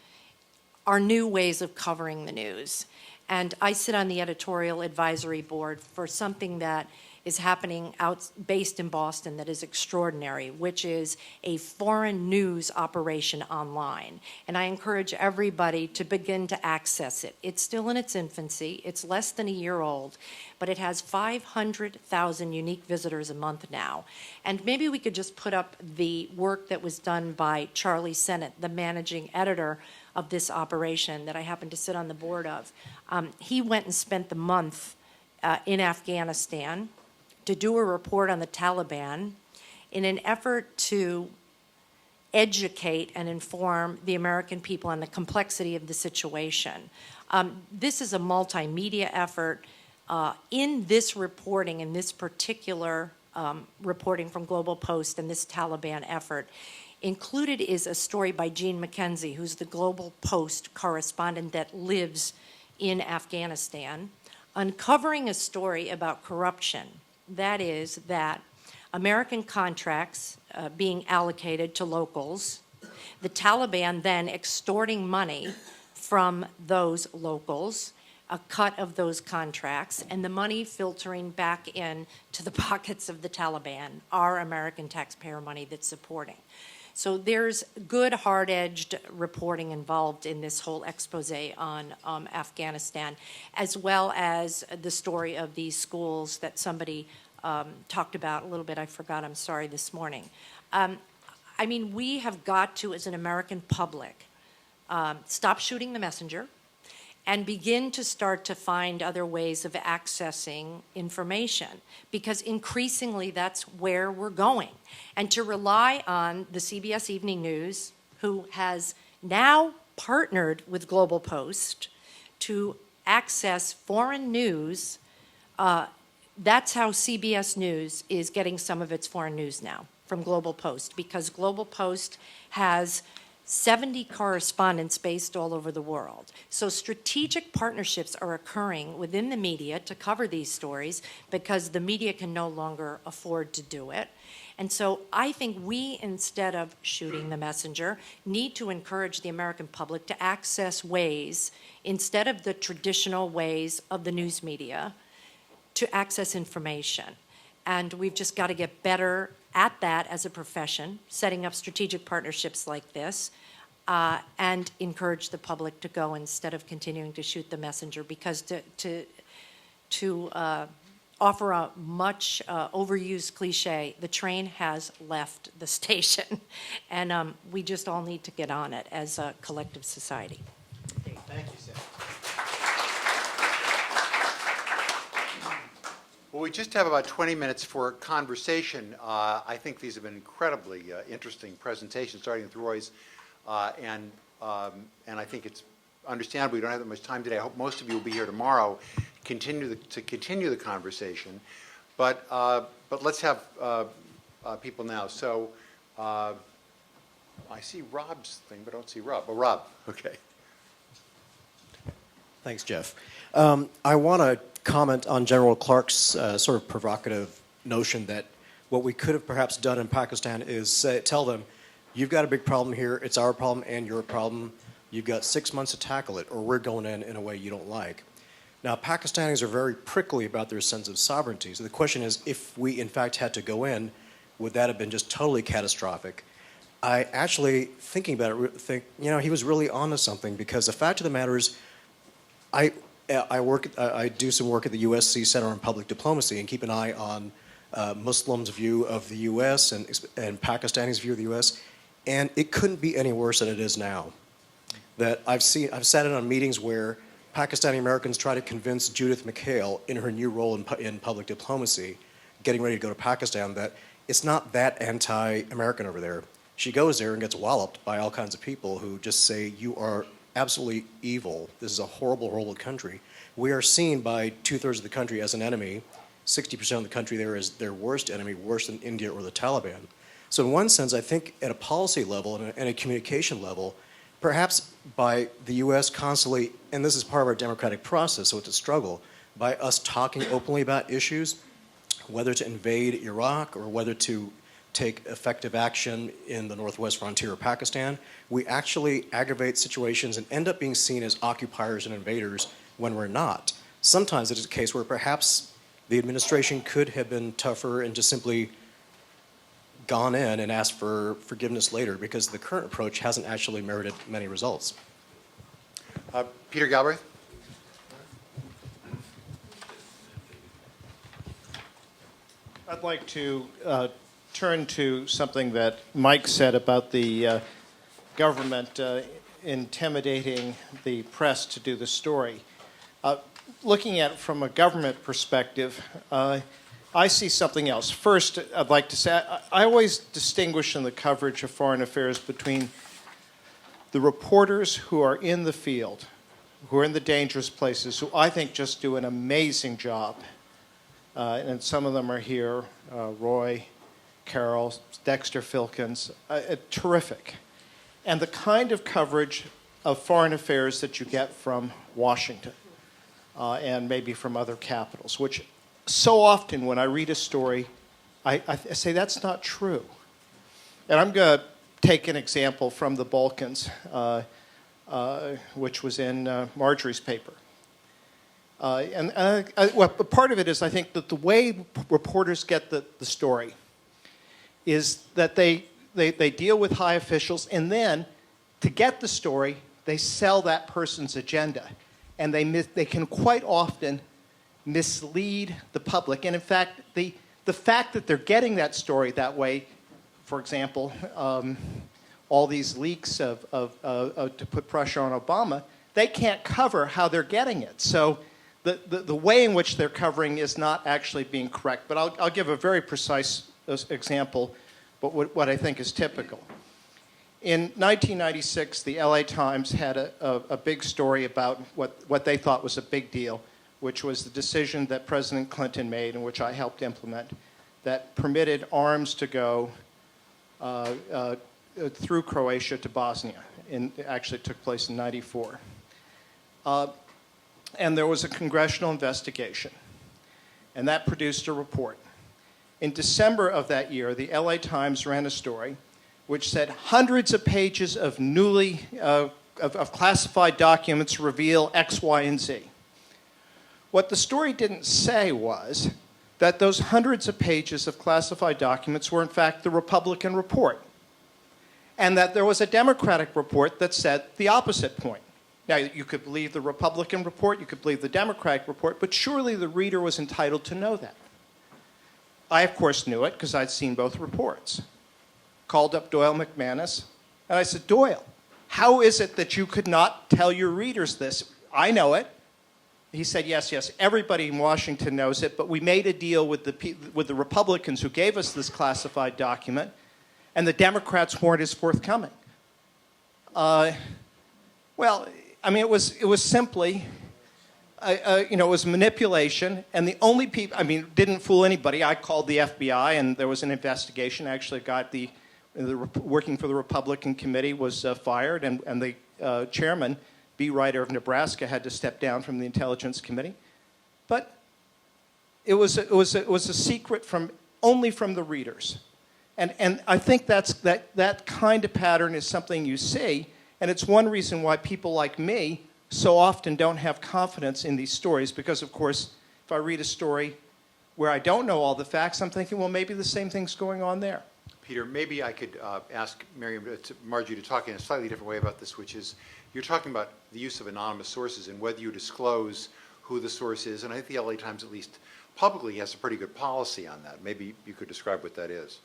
are new ways of covering the news. And I sit on the editorial advisory board for something that is happening based in Boston that is extraordinary, which is a foreign news operation online. And I encourage everybody to begin to access it. It's still in its infancy. It's less than a year old, but it has 500,000 unique visitors a month now. And maybe we could just put up the work that was done by Charlie Sennett, the managing editor of this operation that I happen to sit on the board of. He went and spent the month in Afghanistan to do a report on the Taliban in an effort to educate and inform the American people on the complexity of the situation. This is a multimedia effort. In this reporting, in this particular reporting from Global Post and this Taliban effort, included is a story by Jean McKenzie, who's the Global Post correspondent that lives in Afghanistan, uncovering a story about corruption. That is that American contracts being allocated to locals, the Taliban then extorting money from those locals, a cut of those contracts, and the money filtering back in to the pockets of the Taliban, our American taxpayer money that's supporting. So there's good, hard-edged reporting involved in this whole expose on Afghanistan, as well as the story of these schools that somebody talked about a little bit. I forgot, I'm sorry, this morning. I mean, we have got to, as an American public, stop shooting the messenger and begin to start to find other ways of accessing information, because increasingly that's where we're going. And to rely on the CBS Evening News, who has now partnered with Global Post to access foreign news, that's how CBS News is getting some of its foreign news now, from Global Post, because Global Post has 70 correspondents based all over the world. So strategic partnerships are occurring within the media to cover these stories because the media can no longer afford to do it. And so I think we, instead of shooting the messenger, need to encourage the American public to access ways, instead of the traditional ways of the news media, to access information. And we've just got to get better at that as a profession, setting up strategic partnerships like this, and encourage the public to go instead of continuing to shoot the messenger, because to offer a much overused cliche, the train has left the station, and we just all need to get on it as a collective society. Thank you, Cindy. Well, we just have about 20 minutes for conversation. I think these have been incredibly interesting presentations, starting with Roy's, and I think it's understandable we don't have that much time today. I hope most of you will be here tomorrow, to continue the conversation. But let's have people now. So I see Rob's thing, but I don't see Rob. Oh, Rob, okay. Thanks, Jeff. I want to comment on General Clark's sort of provocative notion that what we could have perhaps done in Pakistan is tell them, you've got a big problem here, it's our problem and your problem. You've got 6 months to tackle it, or we're going in a way you don't like. Now, Pakistanis are very prickly about their sense of sovereignty. So the question is, if we in fact had to go in, would that have been just totally catastrophic? I actually, thinking about it, think, he was really onto something, because the fact of the matter is, I do some work at the USC Center on Public Diplomacy and keep an eye on Muslims' view of the U.S. and Pakistanis' view of the U.S., and it couldn't be any worse than it is now. That I've sat in on meetings where Pakistani Americans try to convince Judith McHale in her new role in public diplomacy, getting ready to go to Pakistan, that it's not that anti-American over there. She goes there and gets walloped by all kinds of people who just say, you are absolutely evil. This is a horrible, horrible country. We are seen by 2/3 of the country as an enemy. 60% of the country there is their worst enemy, worse than India or the Taliban. So in one sense, I think at a policy level and a communication level, perhaps by the U.S. constantly, and this is part of our democratic process, so it's a struggle, by us talking openly about issues, whether to invade Iraq or whether to take effective action in the northwest frontier of Pakistan, we actually aggravate situations and end up being seen as occupiers and invaders when we're not. Sometimes it is a case where perhaps the administration could have been tougher and just simply gone in and asked for forgiveness later, because the current approach hasn't actually merited many results. Peter Galbraith? I'd like to turn to something that Mike said about the government intimidating the press to do the story. Looking at it from a government perspective, I see something else. First, I'd like to say I always distinguish in the coverage of foreign affairs between the reporters who are in the field, who are in the dangerous places, who I think just do an amazing job. And some of them are here, Roy, Carol, Dexter Filkins, terrific. And the kind of coverage of foreign affairs that you get from Washington and maybe from other capitals, which so often when I read a story, I say that's not true. And I'm going to take an example from the Balkans, which was in Marjorie's paper. Well, part of it is I think that the way reporters get the story is that they deal with high officials, and then to get the story, they sell that person's agenda. And they can quite often mislead the public. And in fact, the fact that they're getting that story that way, for example, all these leaks to put pressure on Obama, they can't cover how they're getting it. So the way in which they're covering is not actually being correct. But I'll give a very precise example, but what I think is typical. In 1996, the LA Times had a big story about what they thought was a big deal, which was the decision that President Clinton made, and which I helped implement, that permitted arms to go through Croatia to Bosnia. It actually took place in '94. And there was a congressional investigation, and that produced a report. In December of that year, the LA Times ran a story which said hundreds of pages of of classified documents reveal X, Y, and Z. What the story didn't say was that those hundreds of pages of classified documents were in fact the Republican report, and that there was a Democratic report that said the opposite point. Now, you could believe the Republican report, you could believe the Democratic report, but surely the reader was entitled to know that. I, of course, knew it because I'd seen both reports. Called up Doyle McManus, and I said, Doyle, how is it that you could not tell your readers this? I know it. He said, yes, everybody in Washington knows it, but we made a deal with the Republicans who gave us this classified document, and the Democrats weren't as forthcoming. Well, I mean, it was simply, it was manipulation, and the only people, didn't fool anybody. I called the FBI, and there was an investigation. Actually, got working for the Republican committee was fired, and the chairman, B. Ryder of Nebraska, had to step down from the Intelligence Committee. But it was a secret only from the readers. And I think that kind of pattern is something you see, and it's one reason why people like me so often don't have confidence in these stories, because, of course, if I read a story where I don't know all the facts, I'm thinking, well, maybe the same thing's going on there. Peter, maybe I could ask Marjorie to talk in a slightly different way about this, which is you're talking about the use of anonymous sources and whether you disclose who the source is, and I think the LA Times, at least publicly, has a pretty good policy on that. Maybe you could describe what that is.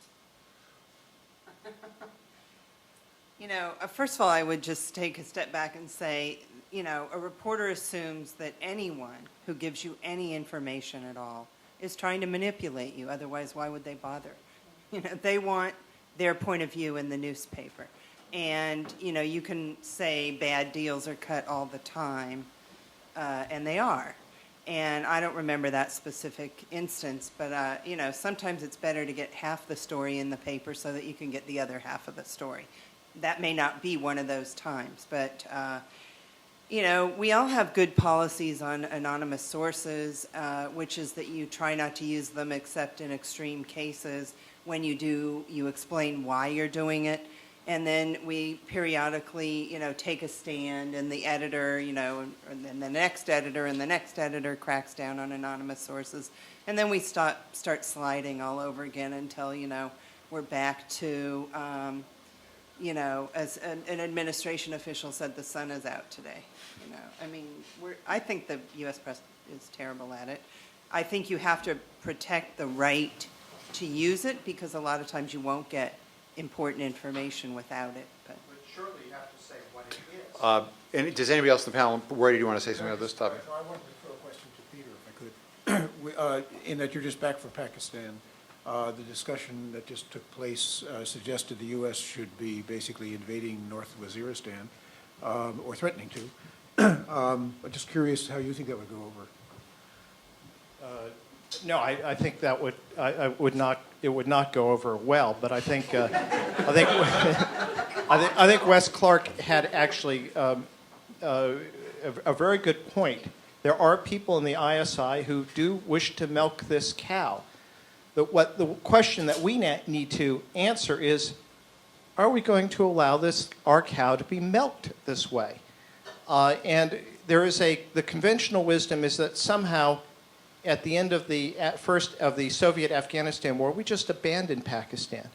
You know, first of all, I would just take a step back and say, you know, a reporter assumes that anyone who gives you any information at all is trying to manipulate you. Otherwise, why would they bother? You know, they want their point of view in the newspaper. And, you know, you can say bad deals are cut all the time, and they are. And I don't remember that specific instance, but, you know, sometimes it's better to get half the story in the paper so that you can get the other half of the story. That may not be one of those times, but, you know, we all have good policies on anonymous sources, which is that you try not to use them except in extreme cases. When you do, you explain why you're doing it. And then we periodically, you know, take a stand, and the editor, you know, and then the next editor and the next editor cracks down on anonymous sources. And then we start sliding all over again until, you know, we're back to, you know, as an administration official said, the sun is out today. You know, I mean, I think the U.S. press is terrible at it. I think you have to protect the right to use it, because a lot of times you won't get important information without it. But surely you have to say what it is. And does anybody else in the panel, Roy, do you want to say something about this topic? I wanted to throw a question to Peter, if I could. In that you're just back from Pakistan, the discussion that just took place suggested the U.S. should be basically invading North Waziristan, or threatening to. I'm just curious how you think that would go over. No, I think that it would not go over well. But I think I think Wes Clark had actually a very good point. There are people in the ISI who do wish to milk this cow. The question that we need to answer is, are we going to allow our cow to be milked this way? And there is the conventional wisdom is that somehow, at the end of the first of the Soviet-Afghanistan war, we just abandoned Pakistan.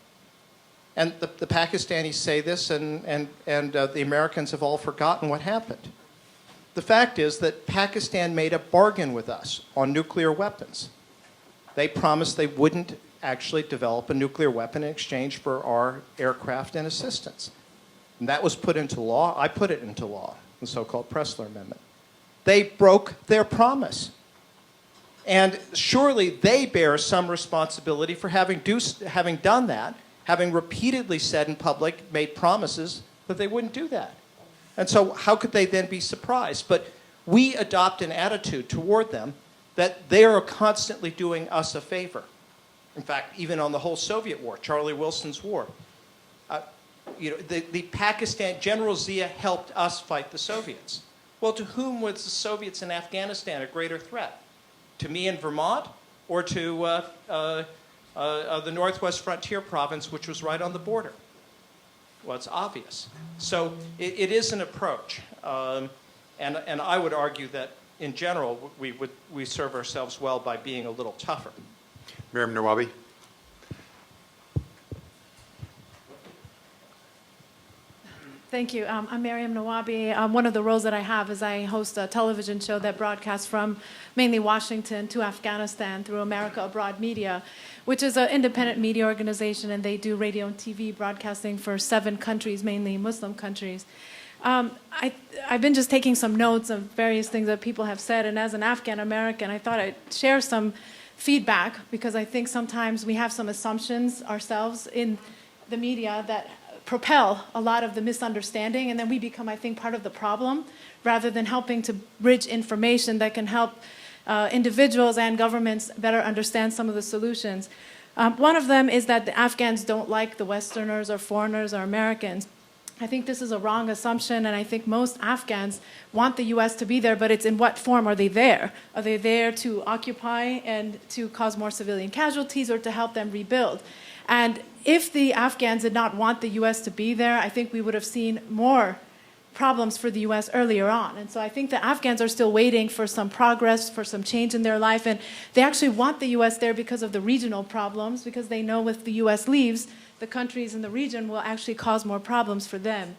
And the Pakistanis say this, and the Americans have all forgotten what happened. The fact is that Pakistan made a bargain with us on nuclear weapons. They promised they wouldn't actually develop a nuclear weapon in exchange for our aircraft and assistance. And that was put into law. I put it into law, the so-called Pressler Amendment. They broke their promise. And surely they bear some responsibility for having done that, having repeatedly said in public, made promises that they wouldn't do that. And so how could they then be surprised? But we adopt an attitude toward them that they are constantly doing us a favor. In fact, even on the whole Soviet war, Charlie Wilson's war, you know, the Pakistan, General Zia helped us fight the Soviets. Well, to whom was the Soviets in Afghanistan a greater threat? To me in Vermont, or to the Northwest Frontier Province, which was right on the border? Well, it's obvious. So it is an approach. And I would argue that, in general, we serve ourselves well by being a little tougher. Miriam Nawabi. Thank you. I'm Miriam Nawabi. One of the roles that I have is I host a television show that broadcasts from mainly Washington to Afghanistan through America Abroad Media, which is an independent media organization, and they do radio and TV broadcasting for 7 countries, mainly Muslim countries. I've been just taking some notes of various things that people have said, and as an Afghan American, I thought I'd share some feedback, because I think sometimes we have some assumptions ourselves in the media that propel a lot of the misunderstanding, and then we become, I think, part of the problem, rather than helping to bridge information that can help individuals and governments better understand some of the solutions. One of them is that the Afghans don't like the Westerners or foreigners or Americans. I think this is a wrong assumption, and I think most Afghans want the U.S. to be there, but it's in what form are they there? Are they there to occupy and to cause more civilian casualties or to help them rebuild? And if the Afghans did not want the U.S. to be there, I think we would have seen more problems for the U.S. earlier on. And so I think the Afghans are still waiting for some progress, for some change in their life, and they actually want the U.S. there because of the regional problems, because they know if the U.S. leaves, the countries in the region will actually cause more problems for them.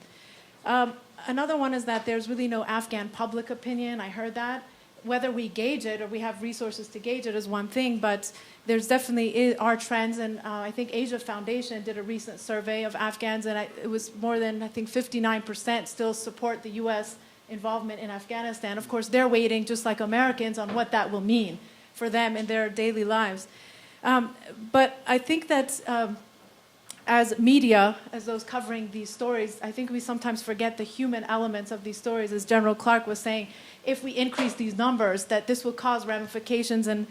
Another one is that there's really no Afghan public opinion. I heard that. Whether we gauge it or we have resources to gauge it is one thing, but there's definitely are trends, and I think Asia Foundation did a recent survey of Afghans, and it was more than, I think, 59% still support the U.S. involvement in Afghanistan. Of course, they're waiting, just like Americans, on what that will mean for them in their daily lives. But I think that as media, as those covering these stories, I think we sometimes forget the human elements of these stories. As General Clark was saying, if we increase these numbers, that this will cause ramifications in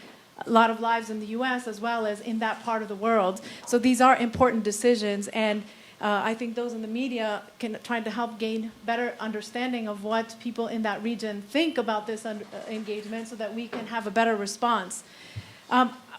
a lot of lives in the U.S. as well as in that part of the world. So these are important decisions, and I think those in the media can try to help gain better understanding of what people in that region think about this engagement so that we can have a better response.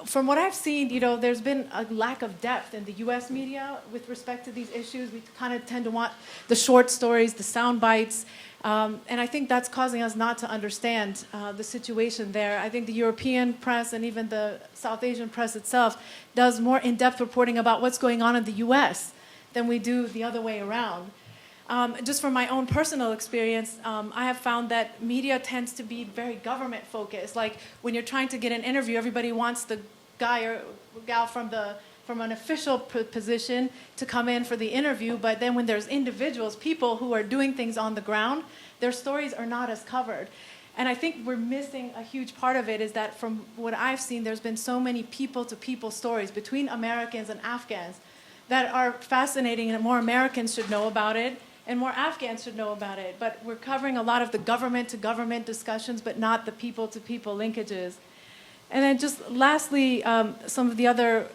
From what I've seen, there's been a lack of depth in the U.S. media with respect to these issues. We kind of tend to want the short stories, the sound bites, and I think that's causing us not to understand the situation there. I think the European press and even the South Asian press itself does more in-depth reporting about what's going on in the U.S. than we do the other way around. Just from my own personal experience, I have found that media tends to be very government-focused. Like when you're trying to get an interview, everybody wants the guy or gal from an official position to come in for the interview, but then when there's individuals, people who are doing things on the ground, their stories are not as covered. And I think we're missing a huge part of it is that from what I've seen, there's been so many people-to-people stories between Americans and Afghans that are fascinating, and more Americans should know about it, and more Afghans should know about it. But we're covering a lot of the government-to-government discussions, but not the people-to-people linkages. And then just lastly, some of the other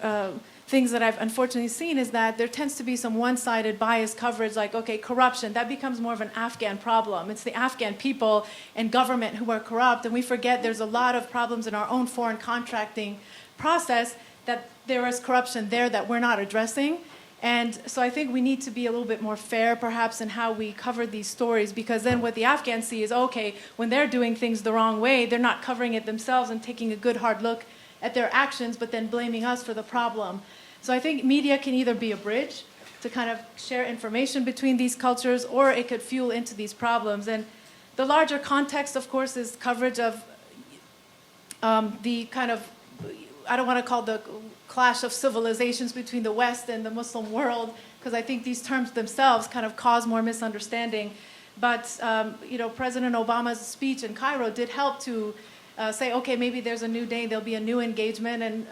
things that I've unfortunately seen is that there tends to be some one-sided biased coverage, like, okay, corruption, that becomes more of an Afghan problem. It's the Afghan people and government who are corrupt, and we forget there's a lot of problems in our own foreign contracting process, that there is corruption there that we're not addressing. And so I think we need to be a little bit more fair, perhaps, in how we cover these stories, because then what the Afghans see is, okay, when they're doing things the wrong way, they're not covering it themselves and taking a good hard look at their actions, but then blaming us for the problem. So I think media can either be a bridge to kind of share information between these cultures, or it could fuel into these problems. And the larger context, of course, is coverage of the kind of, I don't want to call the clash of civilizations between the West and the Muslim world, because I think these terms themselves kind of cause more misunderstanding. But President Obama's speech in Cairo did help to say, okay, maybe there's a new day, there'll be a new engagement, and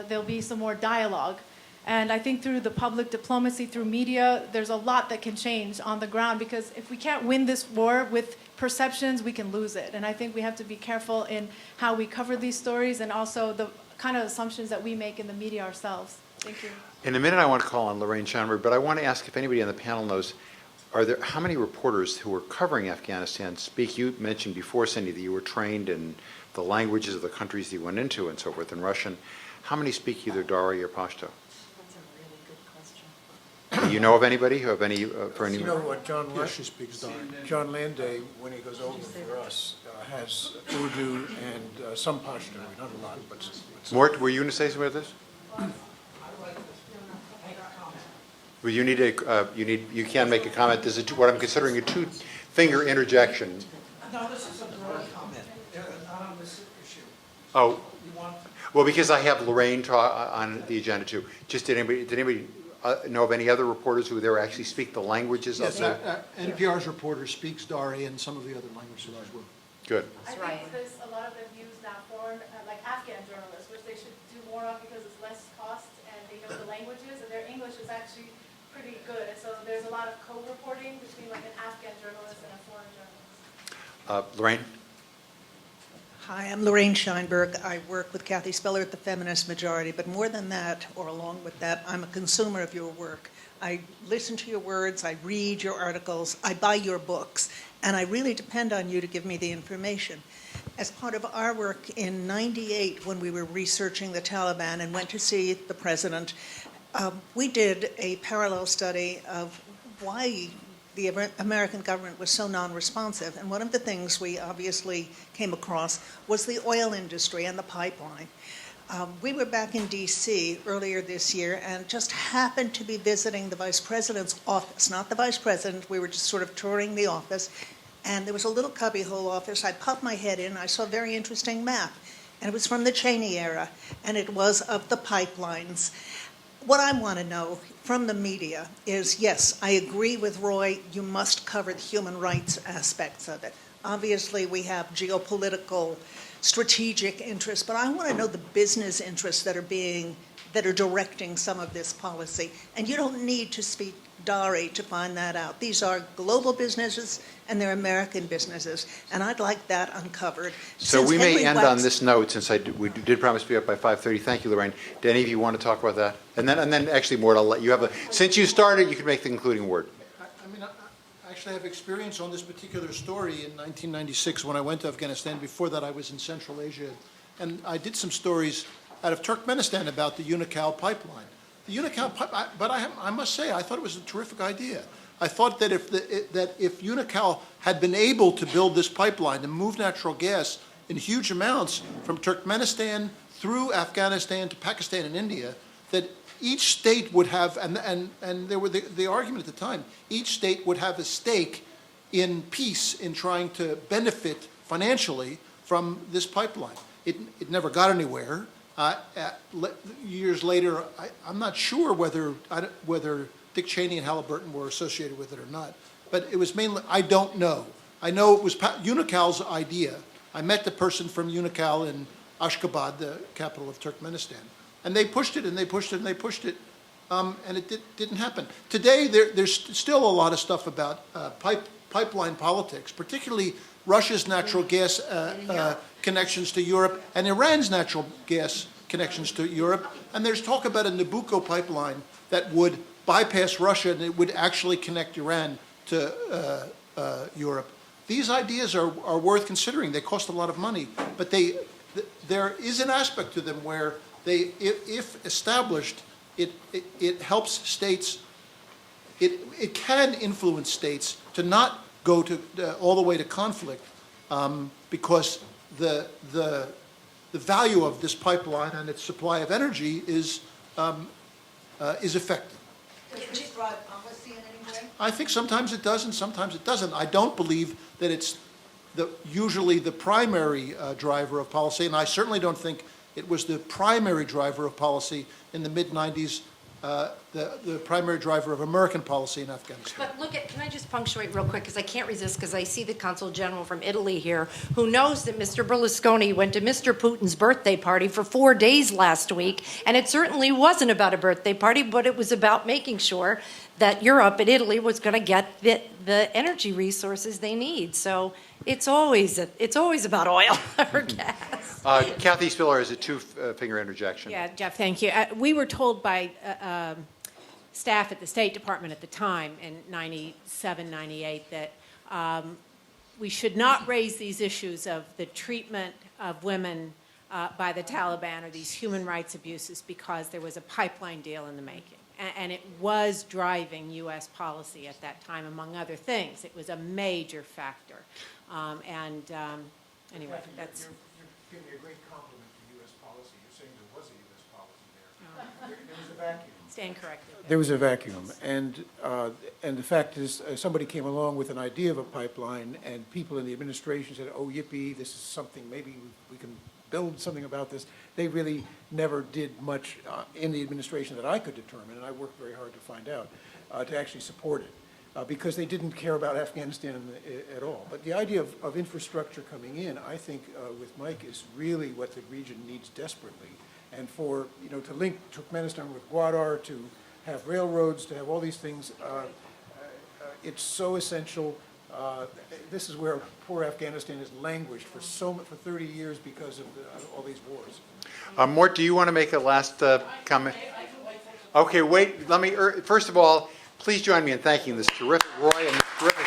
there'll be some more dialogue. And I think through the public diplomacy, through media, there's a lot that can change on the ground, because if we can't win this war with perceptions, we can lose it. And I think we have to be careful in how we cover these stories, and also the kind of assumptions that we make in the media ourselves. Thank you. In a minute, I want to call on Lorraine Schonberg, but I want to ask if anybody on the panel knows, how many reporters who are covering Afghanistan speak? You mentioned before, Cindy, that you were trained in the languages of the countries you went into and so forth in Russian. How many speak either Dari or Pashto? That's a really good question. Do you know of anybody who have any, for any? You know what, John she speaks Dari. John Landay, when he goes over for us, has Urdu and some Pashto, not a lot, but some. Mort, were you going to say something about this? Well, you can make a comment. This is what I'm considering a two-finger interjection. No, this is a broad comment, not on this issue. Oh, well, because I have Lorraine on the agenda too. Just did anybody know of any other reporters who there actually speak the languages of the? NPR's reporter speaks Dari and some of the other languages as well. Good. I think there's a lot of them use now foreign, like Afghan journalists, which they should do more of because it's less cost and they know the languages, and their English is actually pretty good. And so there's a lot of co-reporting between like an Afghan journalist and a foreign journalist. Lorraine? Hi, I'm Lorraine Scheinberg. I work with Kathy Speller at the Feminist Majority, but more than that, or along with that, I'm a consumer of your work. I listen to your words, I read your articles, I buy your books, and I really depend on you to give me the information. As part of our work in '98, when we were researching the Taliban and went to see the president, we did a parallel study of why the American government was so non-responsive. And one of the things we obviously came across was the oil industry and the pipeline. We were back in D.C. earlier this year and just happened to be visiting the vice president's office, not the vice president. We were just sort of touring the office. And there was a little cubbyhole office. I popped my head in. I saw a very interesting map. And it was from the Cheney era. And it was of the pipelines. What I want to know from the media is, yes, I agree with Roy, you must cover the human rights aspects of it. Obviously, we have geopolitical, strategic interests, but I want to know the business interests that are directing some of this policy. And you don't need to speak Dari to find that out. These are global businesses and they're American businesses, and I'd like that uncovered. So Since we may Henry end Wax- on this note, since we did promise to be up by 5:30. Thank you, Lorraine. Do any of you want to talk about that? And then actually, Mort, I'll let you have since you started, you can make the concluding word. I actually have experience on this particular story in 1996 when I went to Afghanistan. Before that, I was in Central Asia, and I did some stories out of Turkmenistan about the Unocal pipeline. The Unocal pipeline, but I must say, I thought it was a terrific idea. I thought that if Unocal had been able to build this pipeline to move natural gas in huge amounts from Turkmenistan through Afghanistan to Pakistan and India, that each state would have, and there were the argument at the time, each state would have a stake in peace in trying to benefit financially from this pipeline. It never got anywhere. Years later, I'm not sure whether Dick Cheney and Halliburton were associated with it or not, but it was mainly, I don't know. I know it was Unocal's idea. I met the person from Unocal in Ashgabat, the capital of Turkmenistan, and they pushed it and they pushed it and they pushed it, and it didn't happen. Today, there's still a lot of stuff about pipeline politics, particularly Russia's natural gas connections to Europe and Iran's natural gas connections to Europe. And there's talk about a Nabucco pipeline that would bypass Russia and it would actually connect Iran to Europe. These ideas are worth considering. They cost a lot of money, but there is an aspect to them where if established, it helps states. It can influence states to not go to all the way to conflict, because the value of this pipeline and its supply of energy is effective. Does it drive policy in any way? I think sometimes it does and sometimes it doesn't. I don't believe that it's usually the primary driver of policy, and I certainly don't think it was the primary driver of policy in the mid-'90s, the primary driver of American policy in Afghanistan. But can I just punctuate real quick, because I can't resist, because I see the Consul General from Italy here, who knows that Mr. Berlusconi went to Mr. Putin's birthday party for 4 days last week, and it certainly wasn't about a birthday party, but it was about making sure that Europe and Italy was going to get the energy resources they need. So it's always about oil or gas. Kathy Spiller has a two-finger interjection. Yeah, Jeff, thank you. We were told by staff at the State Department at the time in 97, 98 that we should not raise these issues of the treatment of women by the Taliban or these human rights abuses because there was a pipeline deal in the making. And it was driving U.S. policy at that time, among other things. It was a major factor. Anyway, that's... You're giving me a great compliment to U.S. policy. You're saying there was a U.S. policy there. There was a vacuum. Stand corrected. There was a vacuum, and the fact is, somebody came along with an idea of a pipeline, and people in the administration said, "Oh, yippee! This is something. Maybe we can build something about this." They really never did much in the administration that I could determine, and I worked very hard to find out, to actually support it, because they didn't care about Afghanistan at all. But the idea of infrastructure coming in, I think, with Mike, is really what the region needs desperately. And for, to link Turkmenistan with Gwadar, to have railroads, to have all these things, it's so essential. This is where poor Afghanistan has languished for 30 years because of all these wars. Mort, do you want to make a last comment? Okay, wait, let me, first of all, please join me in thanking this terrific Roy and this terrific